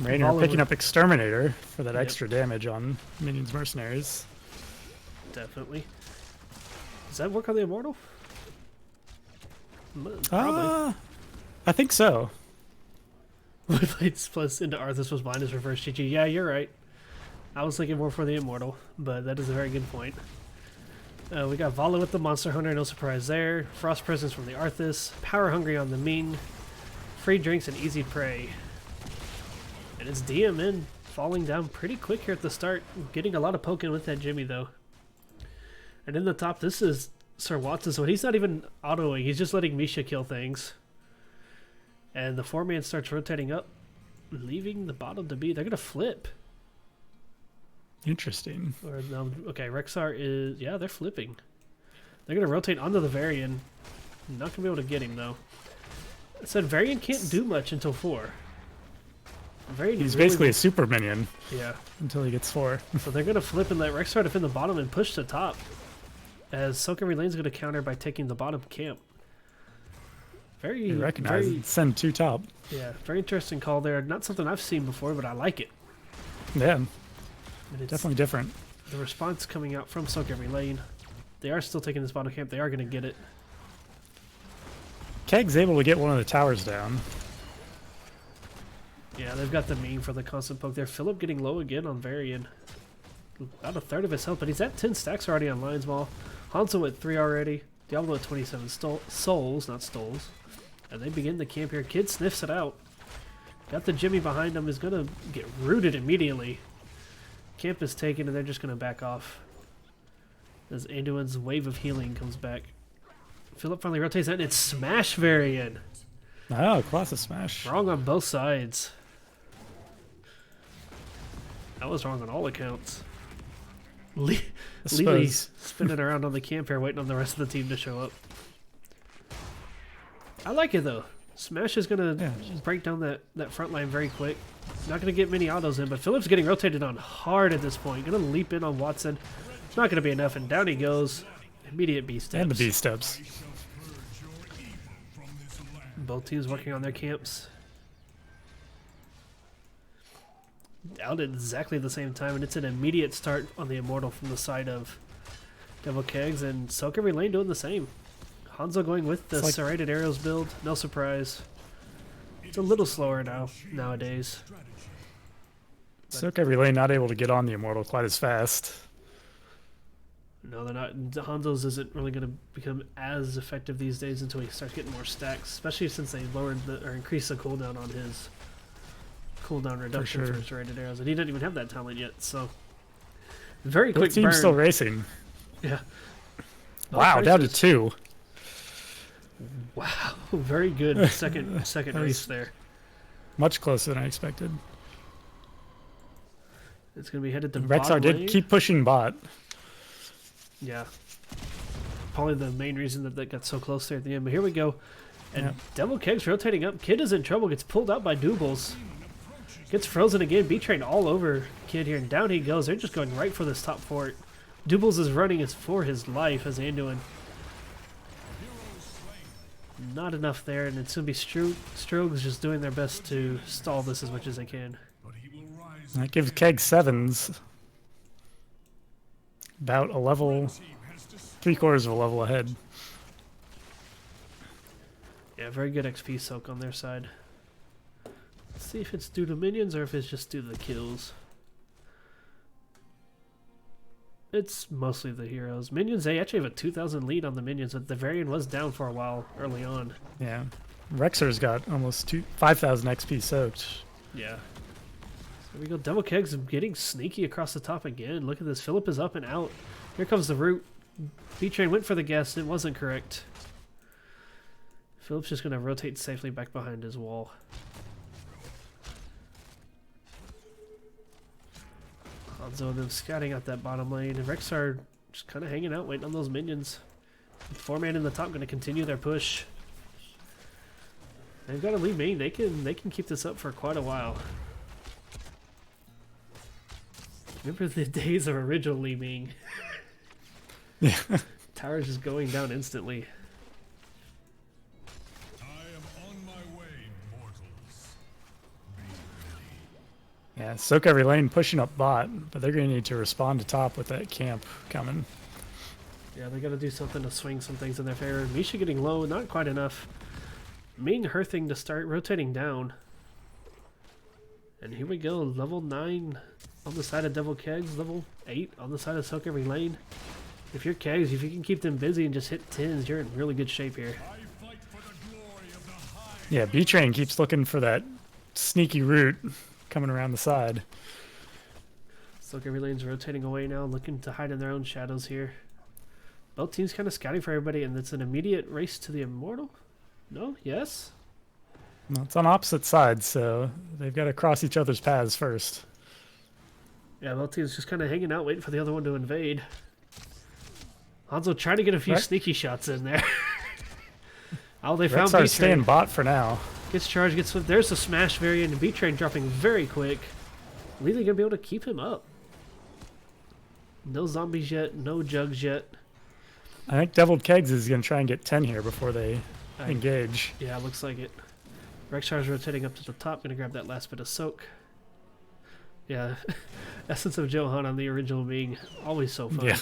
Raynor picking up Exterminator for that extra damage on minions mercenaries. Definitely. Does that work on the Immortal? Probably. I think so. Blades plus into Arthas was blind as reverse GG. Yeah, you're right. I was thinking more for the Immortal, but that is a very good point. We got Vala with the Monster Hunter, no surprise there. Frost Presence from the Arthas. Power Hungry on the Ming. Free drinks and easy prey. And it's DMN falling down pretty quick here at the start. Getting a lot of poking with that Jimmy, though. And in the top, this is Sir Watson, so he's not even autoing. He's just letting Misha kill things. And the 4-man starts rotating up, leaving the bottom to be. They're going to flip. Interesting. Or no, okay, Rexar is... Yeah, they're flipping. They're going to rotate onto the Varian. Not going to be able to get him, though. I said Varian can't do much until 4. Varian He's basically a super minion. Yeah. Until he gets 4. So they're going to flip and let Rexar defend the bottom and push to top. As sOaK every lane's going to counter by taking the bottom camp. Very... recognize and send 2 top. Yeah, very interesting call there. Not something I've seen before, but I like it. Yeah. Definitely different. The response coming out from sOaK every lane. They are still taking this bottom camp. They are going to get it. Keg's able to get one of the towers down. Yeah, they've got the meme for the constant poke there. Philip getting low again on Varian. About a third of his health, but he's at 10 stacks already on Lion's Maul. Hanzo at 3 already. Diablo at 27 souls, not stoles. And they begin the camp here. Kid sniffs it out. Got the Jimmy behind him. Is going to get rooted immediately. Camp is taken, and they're just going to back off. As Anduin's wave of healing comes back. Philip finally rotates that, and it's Smash Varian. Oh, class of Smash. Wrong on both sides. That was wrong on all accounts. Lily's spinning around on the camp here, waiting on the rest of the team to show up. I like it, though. Smash is going to break down that front line very quick. Not going to get many autos in, but Philip's getting rotated on hard at this point. Going to leap in on Watson. It's not going to be enough, and down he goes. Immediate B steps. And the B steps. Both teams working on their camps. Out at exactly the same time, and it's an immediate start on the Immortal from the side of Deviled Keggs, and sOaK every lane doing the same. Hanzo going with the serrated arrows build, no surprise. It's a little slower nowadays. sOaK every lane not able to get on the Immortal quite as fast. No, they're not. Hanzo's isn't really going to become as effective these days until he starts getting more stacks, especially since they lowered or increased the cooldown on his cooldown reduction for serrated arrows, and he didn't even have that talent yet. So very quick burn. Team's still racing. Yeah. Wow, down to 2. Wow, very good second That race was there. much closer than I expected. It's going to be headed to Rexar bottom did lane. keep pushing bot. Yeah. Probably the main reason that got so close there at the end. But here we go. And Yep. Deviled Keggs rotating up. Kid is in trouble. Gets pulled out by Doobles. Gets frozen again. B-Train all over Kid here. And down he goes. They're just going right for this top fort. Doobles is running for his life as Anduin. Not enough there. And it's going to be Strogs just doing their best to stall this as much as they can. That gives Keg 7s. About a level, 3/4 of a level ahead. Yeah, very good XP sOaK on their side. Let's see if it's due to minions or if it's just due to the kills. It's mostly the heroes. Minions, they actually have a 2,000 lead on the minions, but the Varian was down for a while early on. Yeah. Rexar's got almost 5,000 XP soaked. Yeah. There we go. Deviled Keggs getting sneaky across the top again. Look at this. Philip is up and out. Here comes the root. B-Train went for the guess. It wasn't correct. Philip's just going to rotate safely back behind his wall. Hanzo and them scouting out that bottom lane. And Rexar just kind of hanging out, waiting on those minions. 4-man in the top going to continue their push. They've got a lead main. They can keep this up for quite a while. Remember the days of original Li Ming? Yeah. Tower's just going down instantly. I am on my way, mortals. Be ready. Yeah, sOaK every lane pushing up bot, but they're going to need to respond to top with that camp coming. Yeah, they got to do something to swing some things in their favor. Misha getting low, not quite enough. Ming her thing to start rotating down. And here we go, level 9 on the side of Deviled Keggs, level 8 on the side of sOaK every lane. If you're Keggs, if you can keep them busy and just hit 10s, you're in really good shape here. I fight for the glory of the high. Yeah, B-Train keeps looking for that sneaky route coming around the side. sOaK every lane's rotating away now, looking to hide in their own shadows here. Both teams kind of scouting for everybody, and it's an immediate race to the Immortal? No? Yes? Well, it's on opposite sides, so they've got to cross each other's paths first. Yeah, both teams just kind of hanging out, waiting for the other one to invade. Hanzo trying to get a few Right. sneaky shots in there. Oh, they found Rexar's staying B-Train. bot for now. Gets charged, gets swift. There's the smash variant, and B-Train dropping very quick. Lily gonna be able to keep him up. No zombies yet, no jugs yet. I think Deviled Keggs is going to try and get 10 here before they engage. Yeah, looks like it. Rexar's rotating up to the top, gonna grab that last bit of sOaK. Yeah, Essence of Johan on the original being always so fun. Yeah.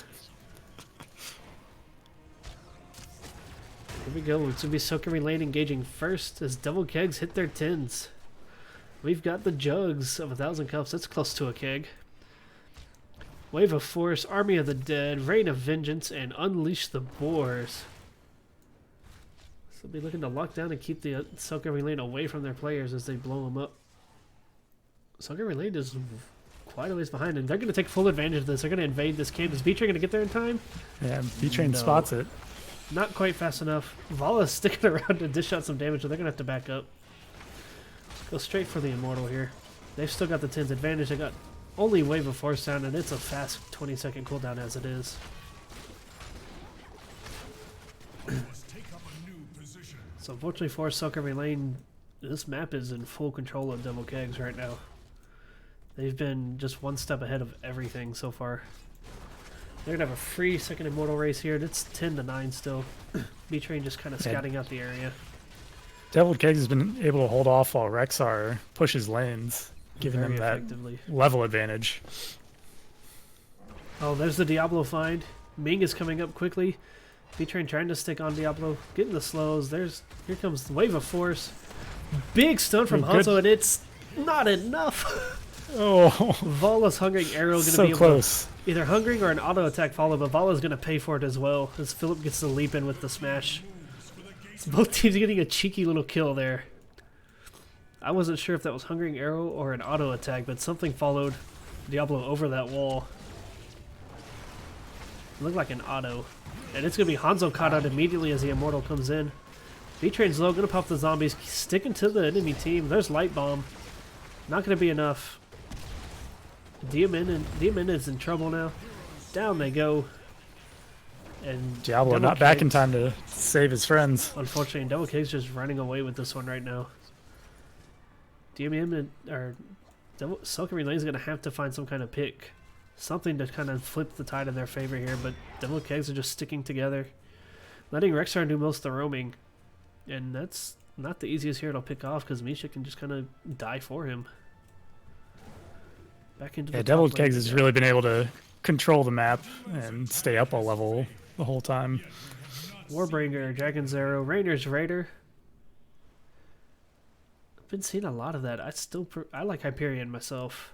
Here we go. It's going to be sOaK every lane engaging first as Deviled Keggs hit their 10s. We've got the jugs of 1,000 cups. That's close to a keg. Wave of Force, Army of the Dead, Reign of Vengeance, and Unleash the Boars. So they'll be looking to lock down and keep the sOaK every lane away from their players as they blow them up. sOaK every lane is quite a ways behind, and they're going to take full advantage of this. They're going to invade this camp. Is B-Train going to get there in time? Yeah, B-Train No. spots it. Not quite fast enough. Vala's sticking around to dish out some damage, so they're going to have to back up. Go straight for the Immortal here. They've still got the 10's advantage. They got only Wave of Force down, and it's a fast 20-second cooldown as it is. Must take up a new position. So unfortunately for sOaK every lane, this map is in full control of Deviled Keggs right now. They've been just one step ahead of everything so far. They're going to have a free second Immortal race here, and it's 10-9 still. B-Train just kind of scouting out the area. Deviled Keggs has been able to hold off while Rexar pushes lanes, giving Very them that effectively. level advantage. Oh, there's the Diablo find. Ming is coming up quickly. B-Train trying to stick on Diablo, getting the slows. Here comes the Wave of Force. Big stun from Oh, good. Hanzo, and it's not enough. Oh, Vala's Hungering Arrow going to so be able close. to either Hungering or an auto attack follow, but Vala's going to pay for it as well as Philip gets the leap in with the smash. So both teams getting a cheeky little kill there. I wasn't sure if that was Hungering Arrow or an auto attack, but something followed Diablo over that wall. It looked like an auto. And it's going to be Hanzo caught out immediately as the Immortal comes in. B-Train's low, gonna pop the zombies, sticking to the enemy team. There's Light Bomb. Not gonna be enough. Demon is in trouble now. Down they go. And Diablo Deviled not back in Keggs, time to save his friends. unfortunately, and Deviled Keggs just running away with this one right now. DMM or sOaK and LaNe is gonna have to find some kind of pick. Something to kind of flip the tide in their favor here, but Deviled Keggs are just sticking together. Letting Rexar do most of the roaming. And that's not the easiest hero to pick off because Misha can just kind of die for him. Back into the Deviled top lane Keggs has again. really been able to control the map and stay up a level the whole time. Warbringer, Dragon's Arrow, Rainer's Raider. I've been seeing a lot of that. I like Hyperion myself.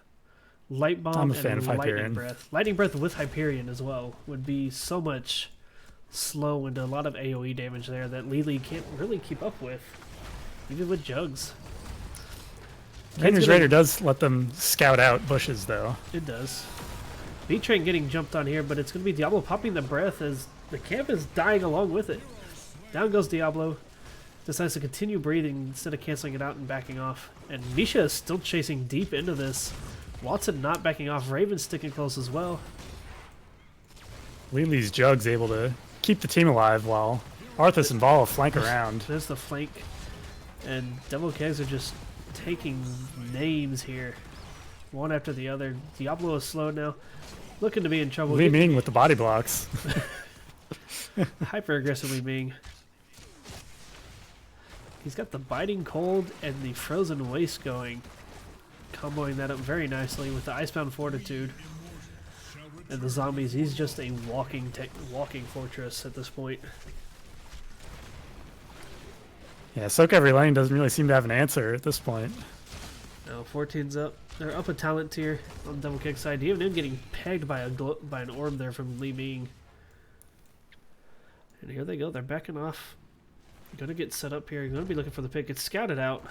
Light Bomb I'm a and fan of Lightning Hyperion. Breath. Lightning Breath with Hyperion as well would be so much slow and a lot of AoE damage there that Lily can't really keep up with, even with Jugs. Rainer's Raider does let them scout out bushes, though. It does. B-Train getting jumped on here, but it's going to be Diablo popping the breath as the camp is dying along with it. Down goes Diablo. Decides to continue breathing instead of canceling it out and backing off. And Misha is still chasing deep into this. Watson not backing off. Raven sticking close as well. Lily's Jug's able to keep the team alive while Arthas and Vala flank around. There's the flank. And Deviled Keggs are just taking names here. One after the other. Diablo is slow now. Looking to be in trouble. Li Ming with the body blocks. Hyper aggressively being. He's got the Biting Cold and the Frozen Waste going. Comboing that up very nicely with the Icebound Fortitude. And the zombies, he's just a walking fortress at this point. Yeah, sOaK every lane doesn't really seem to have an answer at this point. Now 14's up. They're up a talent tier on the Deviled Keggs side. Even him getting pegged by an orb there from Li Ming. And here they go. They're backing off. Gonna get set up here. Gonna be looking for the pick. It's scouted out.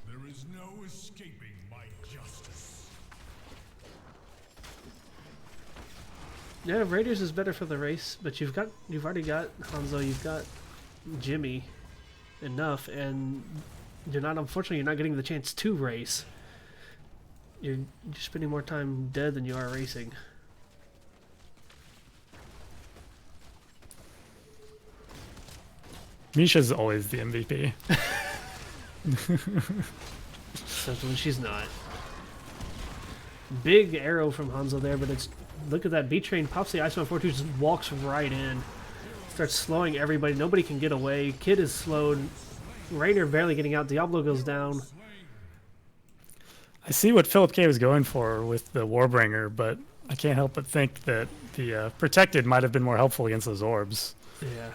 There is no escaping my justice. Yeah, Raiders is better for the race, but you've already got Hanzo, you've got Jimmy enough, and unfortunately you're not getting the chance to race. You're spending more time dead than you are racing. Misha's always the MVP. Except when she's not. Big arrow from Hanzo there, but it's look at that. B-Train pops the Iceman 4-2, just walks right in. Starts slowing everybody. Nobody can get away. Kid is slowed. Rainer barely getting out. Diablo goes down. I see what Philip K was going for with the Warbringer, but I can't help but think that the Protected might have been more helpful against those orbs. Yeah.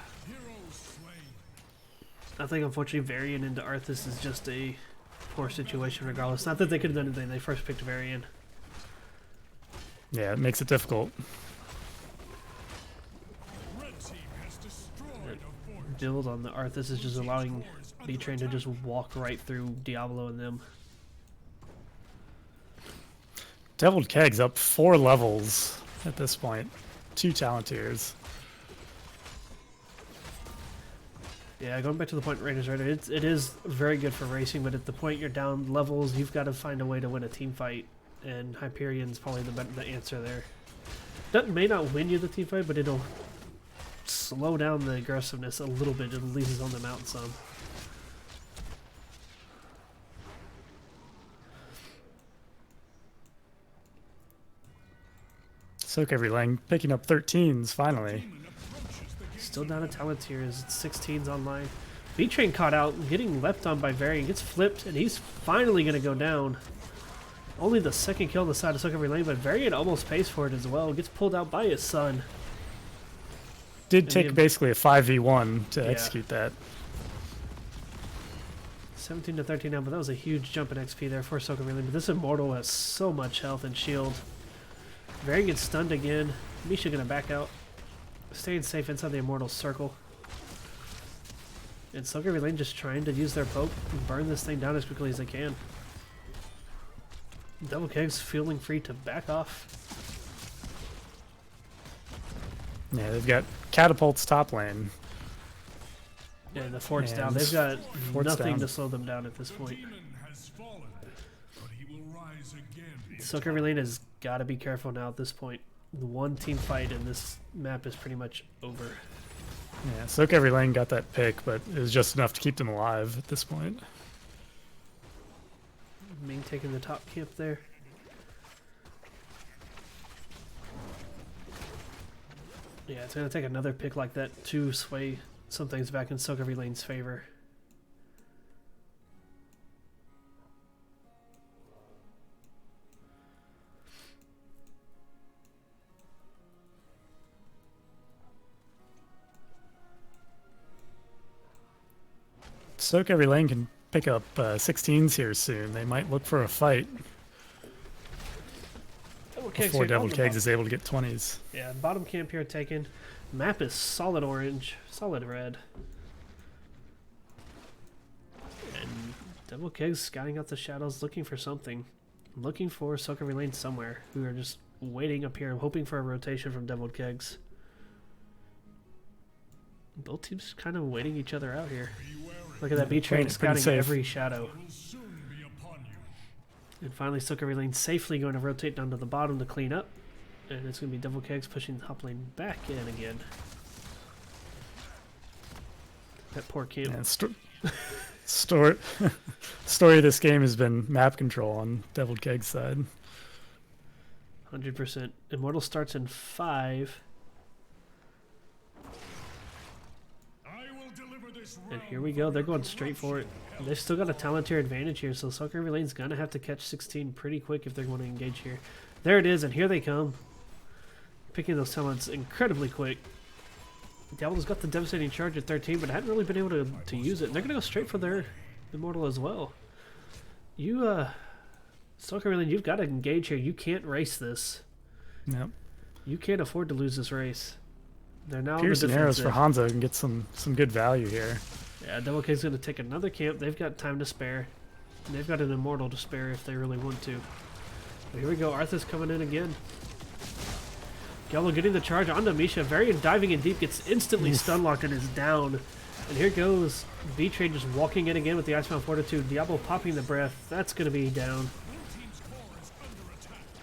I think unfortunately Varian into Arthas is just a poor situation regardless. Not that they could have done anything. They first picked Varian. Yeah, it makes it difficult. Red team has destroyed a fort. Build on the Arthas is just allowing B-Train to just walk right through Diablo and them. Deviled Keggs up 4 levels at this point. 2 talent tiers. Yeah, going back to the point Raiders Raider, it is very good for racing, but at the point you're down levels, you've got to find a way to win a team fight, and Hyperion's probably the answer there. That may not win you the team fight, but it'll slow down the aggressiveness a little bit. It leaves on them out some. sOaK every lane picking up 13s finally. Still down a talent tier as it's 16s online. B-Train caught out, getting leapt on by Varian, gets flipped, and he's finally going to go down. Only the second kill on the side of sOaK every lane, but Varian almost pays for it as well. Gets pulled out by his son. Did take basically a 5v1 to Yeah. execute that. 17 to 13 now, but that was a huge jump in XP there for sOaK every lane. But this Immortal has so much health and shield. Varian gets stunned again. Misha going to back out. Staying safe inside the Immortal's circle. And sOaK every lane just trying to use their poke and burn this thing down as quickly as they can. Deviled Keggs feeling free to back off. Yeah, they've got catapults top lane. Yeah, the fort's down. And They've got fort's nothing down. to slow them down at this point. Demon has fallen, but he will rise again. sOaK every lane has got to be careful now at this point. The one team fight in this map is pretty much over. Yeah, sOaK every lane got that pick, but it was just enough to keep them alive at this point. Ming taking the top camp there. Yeah, it's going to take another pick like that to sway some things back in sOaK every lane's favor. sOaK every lane can pick up 16s here soon. They might look for a fight before Deviled Keggs is able to get 20s. Yeah, bottom camp here taken. Map is solid orange, solid red. And Deviled Keggs scouting out the shadows, looking for something. Looking for sOaK every lane somewhere. Who are just waiting up here, hoping for a rotation from Deviled Keggs. Both teams kind of waiting each other out here. Look at that B train scouting every shadow. And finally, sOaK every lane safely going to rotate down to the bottom to clean up. And it's going to be Deviled Keggs pushing the top lane back in again. That poor kid. Yeah, story of this game has been map control on Deviled Keggs' side. 100%. Immortal starts in 5. And here we go. They're going straight for it. They've still got a Talontier advantage here, so sOaK every lane's going to have to catch 16 pretty quick if they're going to engage here. There it is, and here they come. Picking those talents incredibly quick. Diablo's got the devastating charge at 13, but hadn't really been able to use it. And they're going to go straight for their Immortal as well. You, sOaK every lane, you've got to engage here. You can't race this. Yep. You can't afford to lose this race. They're now Piercing arrows for Hanzo can get some good value here. Yeah, Deviled Keggs going to take another camp. They've got time to spare. And they've got an Immortal to spare if they really want to. But here we go. Arthur's coming in again. Gallo getting the charge onto Misha. Varian diving in deep, gets instantly stun locked and is down. And here goes B-Train just walking in again with the Icebound Fortitude. Diablo popping the breath. That's going to be down.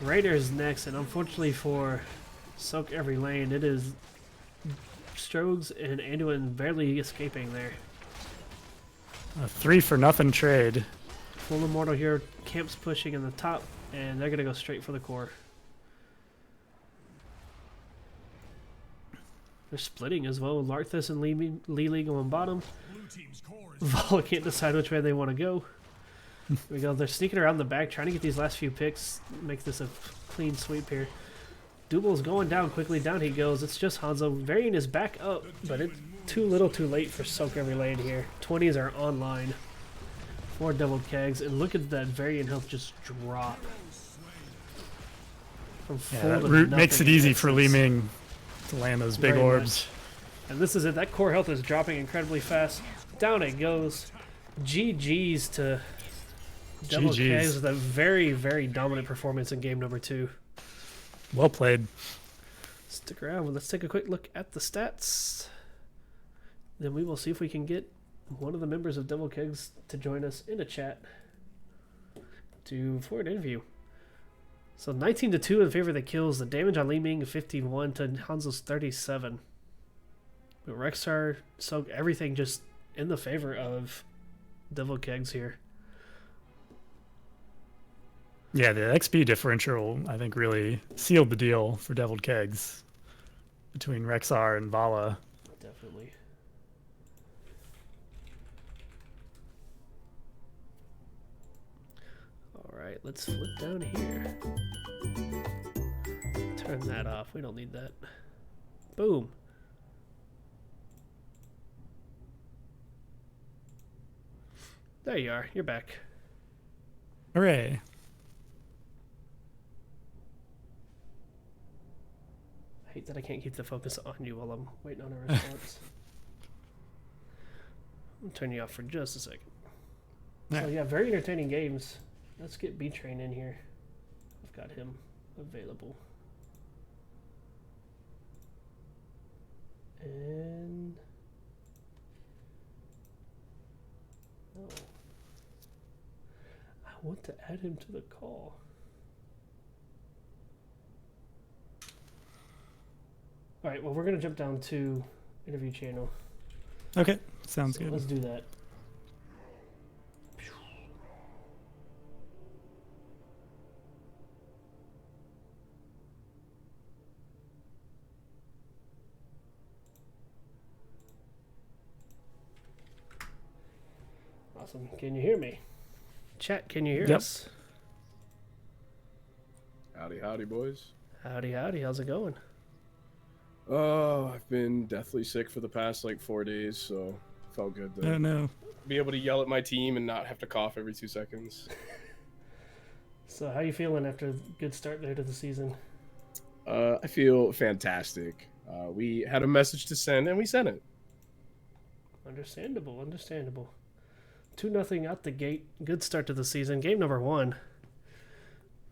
Raider's next, and unfortunately for sOaK every lane, it is Strogs and Anduin barely escaping there. A 3-for-nothing trade. Full Immortal here, camps pushing in the top, and they're going to go straight for the core. They're splitting as well. Larthus and Lili going bottom. Vala can't decide which way they want to go. Here we go. They're sneaking around the back, trying to get these last few picks, make this a clean sweep here. Dubal's going down quickly. Down he goes. It's just Hanzo. Varian is back up, but it's too little too late for sOaK every lane here. 20s are online for Deviled Keggs, and look at that Varian health just drop. From full Yeah, that to root nothing makes it in easy for Nexus. Li-Ming to land those big Very orbs. much. And this is it. That core health is dropping incredibly fast. Down it goes. GG's to Deviled Keggs with a very, very dominant performance in game number 2. Well played. Stick around. Let's take a quick look at the stats. Then we will see if we can get one of the members of Deviled Keggs to join us in a chat for an interview. So 19-2 in favor of the kills. The damage on Li-Ming 51 to Hanzo's 37. But Rexar, sOaK, everything just in the favor of Deviled Keggs here. Yeah, the XP differential, I think, really sealed the deal for Deviled Keggs between Rexar and Vala. Definitely. Alright, let's flip down here. Turn that off. We don't need that. Boom. There you are. You're back. Hooray. I hate that I can't keep the focus on you while I'm waiting on a response. I'll turn you off for just a second. Yeah. So yeah, very entertaining games. Let's get B-Train in here. I've got him available. And oh, I want to add him to the call. All right, well, we're going to jump down to interview channel. Okay, sounds So good. let's do that. Awesome. Can you hear me? Chat, can you hear Yep. us? Howdy, howdy, boys. Howdy, howdy. How's it going? Oh, I've been deathly sick for the past like 4 days, so felt good to Oh no. be able to yell at my team and not have to cough every 2 seconds. So how you feeling after a good start there to the season? I feel fantastic. We had a message to send, and we sent it. Understandable, understandable. 2-0 out the gate. Good start to the season. Game number 1.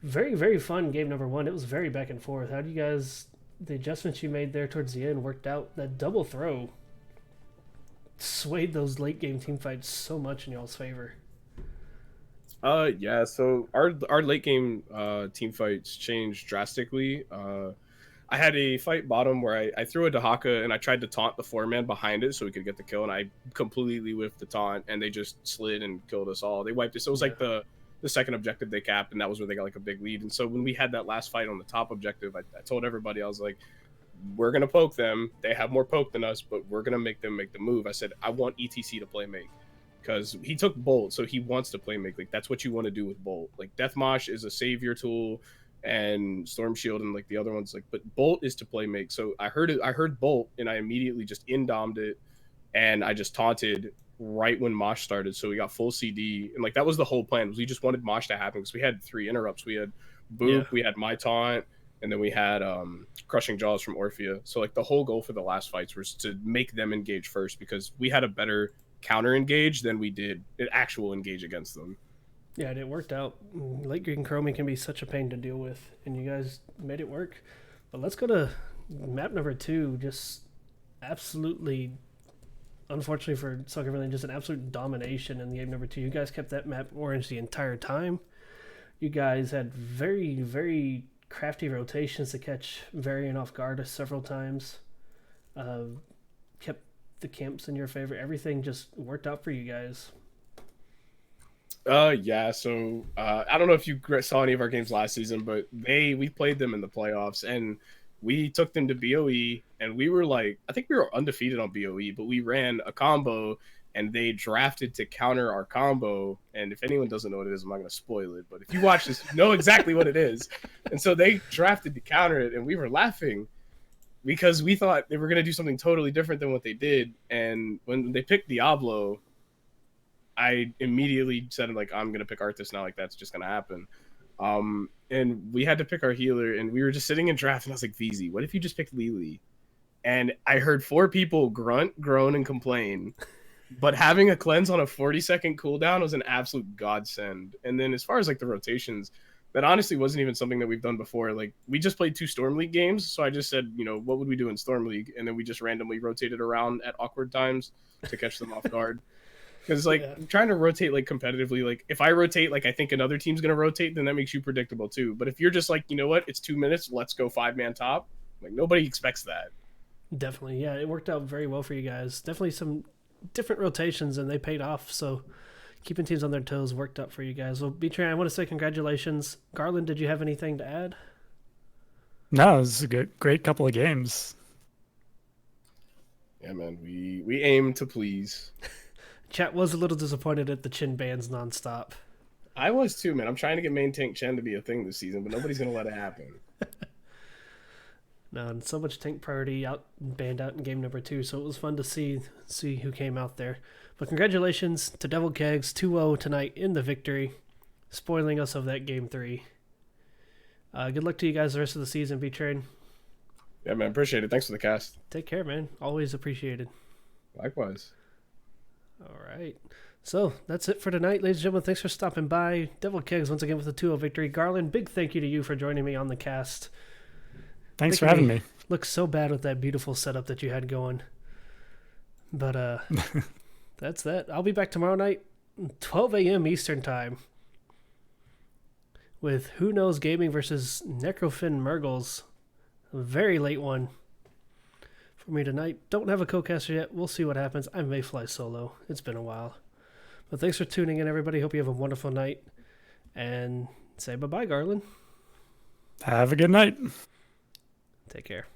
Very, very fun game number 1. It was very back and forth. How do you guys... The adjustments you made there towards the end worked out. That double throw swayed those late game team fights so much in y'all's favor. Yeah. So our late game team fights changed drastically. I had a fight bottom where I threw a Dahaka and I tried to taunt the 4-man behind it so we could get the kill, and I completely whiffed the taunt and they just slid and killed us all. They wiped us. So it was like the second objective they capped, and that was where they got like a big lead. And so when we had that last fight on the top objective, I told everybody, I was like, we're gonna poke them. They have more poke than us, but we're gonna make them make the move. I said I want ETC to play make, because he took Bolt, so he wants to play make. Like that's what you want to do with Bolt. Like Deathmosh is a savior tool, and Storm Shield and like the other ones, like, but Bolt is to play make. So I heard it. I heard Bolt, and I immediately just in-dommed it, and I just taunted right when Mosh started, so we got full CD, and like that was the whole plan. Was we just wanted Mosh to happen because we had 3 interrupts. We had Boop, we had my taunt, and then we had Crushing Jaws from Orphea. So like the whole goal for the last fights was to make them engage first, because we had a better counter engage than we did an actual engage against them. Yeah, and it worked out. Late green Chromie can be such a pain to deal with, and you guys made it work. But let's go to map number 2. Just absolutely, unfortunately for sOaK Everything, just an absolute domination in game number 2. You guys kept that map orange the entire time. You guys had very, very crafty rotations to catch Varian off guard several times. Kept the camps in your favor. Everything just worked out for you guys. Yeah, so I don't know if you saw any of our games last season, but we played them in the playoffs, and we took them to BOE, and we were like, I think we were undefeated on BOE, but we ran a combo, and they drafted to counter our combo. And if anyone doesn't know what it is, I'm not going to spoil it, but if you watch this, you know exactly what it is. And so they drafted to counter it, and we were laughing because we thought they were going to do something totally different than what they did. And when they picked Diablo, I immediately said, like, I'm going to pick Arthas now. Like, that's just going to happen. And we had to pick our healer, and we were just sitting in draft, and I was like, VZ, what if you just picked Lily? And I heard 4 people grunt, groan, and complain. But having a cleanse on a 40-second cooldown was an absolute godsend. And then as far as, like, the rotations, that honestly wasn't even something that we've done before. Like, we just played 2 Storm League games, so I just said, you know, what would we do in Storm League? And then we just randomly rotated around at awkward times to catch them off guard. Because, like, trying to rotate, like, competitively, like, if I rotate, like, I think another team's going to rotate, then that makes you predictable, too. But if you're just like, you know what, it's 2 minutes, let's go 5-man top, like, nobody expects that. Definitely, yeah. It worked out very well for you guys. Definitely some different rotations, and they paid off. So keeping teams on their toes worked out for you guys. Well, B-Train, I want to say congratulations. Garland, did you have anything to add? No, it was a great couple of games. Yeah, man, we aim to please. Chat was a little disappointed at the Chin bans nonstop. I was too, man. I'm trying to get main tank Chen to be a thing this season, but nobody's going to let it happen. No, and so much tank priority banned out in game number 2, so it was fun to see who came out there. But congratulations to Deviled Keggs, 2-0 tonight in the victory, spoiling us of that game 3. Good luck to you guys the rest of the season, B-Train. Yeah, man, appreciate it. Thanks for the cast. Take care, man. Always appreciated. Likewise. All right. So that's it for tonight, ladies and gentlemen. Thanks for stopping by. Deviled Keggs once again with a 2-0 victory. Garland, big thank you to you for joining me on the cast. Thanks for having me. Looks so bad with that beautiful setup that you had going. But that's that. I'll be back tomorrow night, 12 a.m. Eastern Time, with Who Knows Gaming versus Necrofin Murgles. A very late one for me tonight. Don't have a co-caster yet. We'll see what happens. I may fly solo. It's been a while. But thanks for tuning in, everybody. Hope you have a wonderful night. And say bye-bye, Garland. Have a good night. Take care.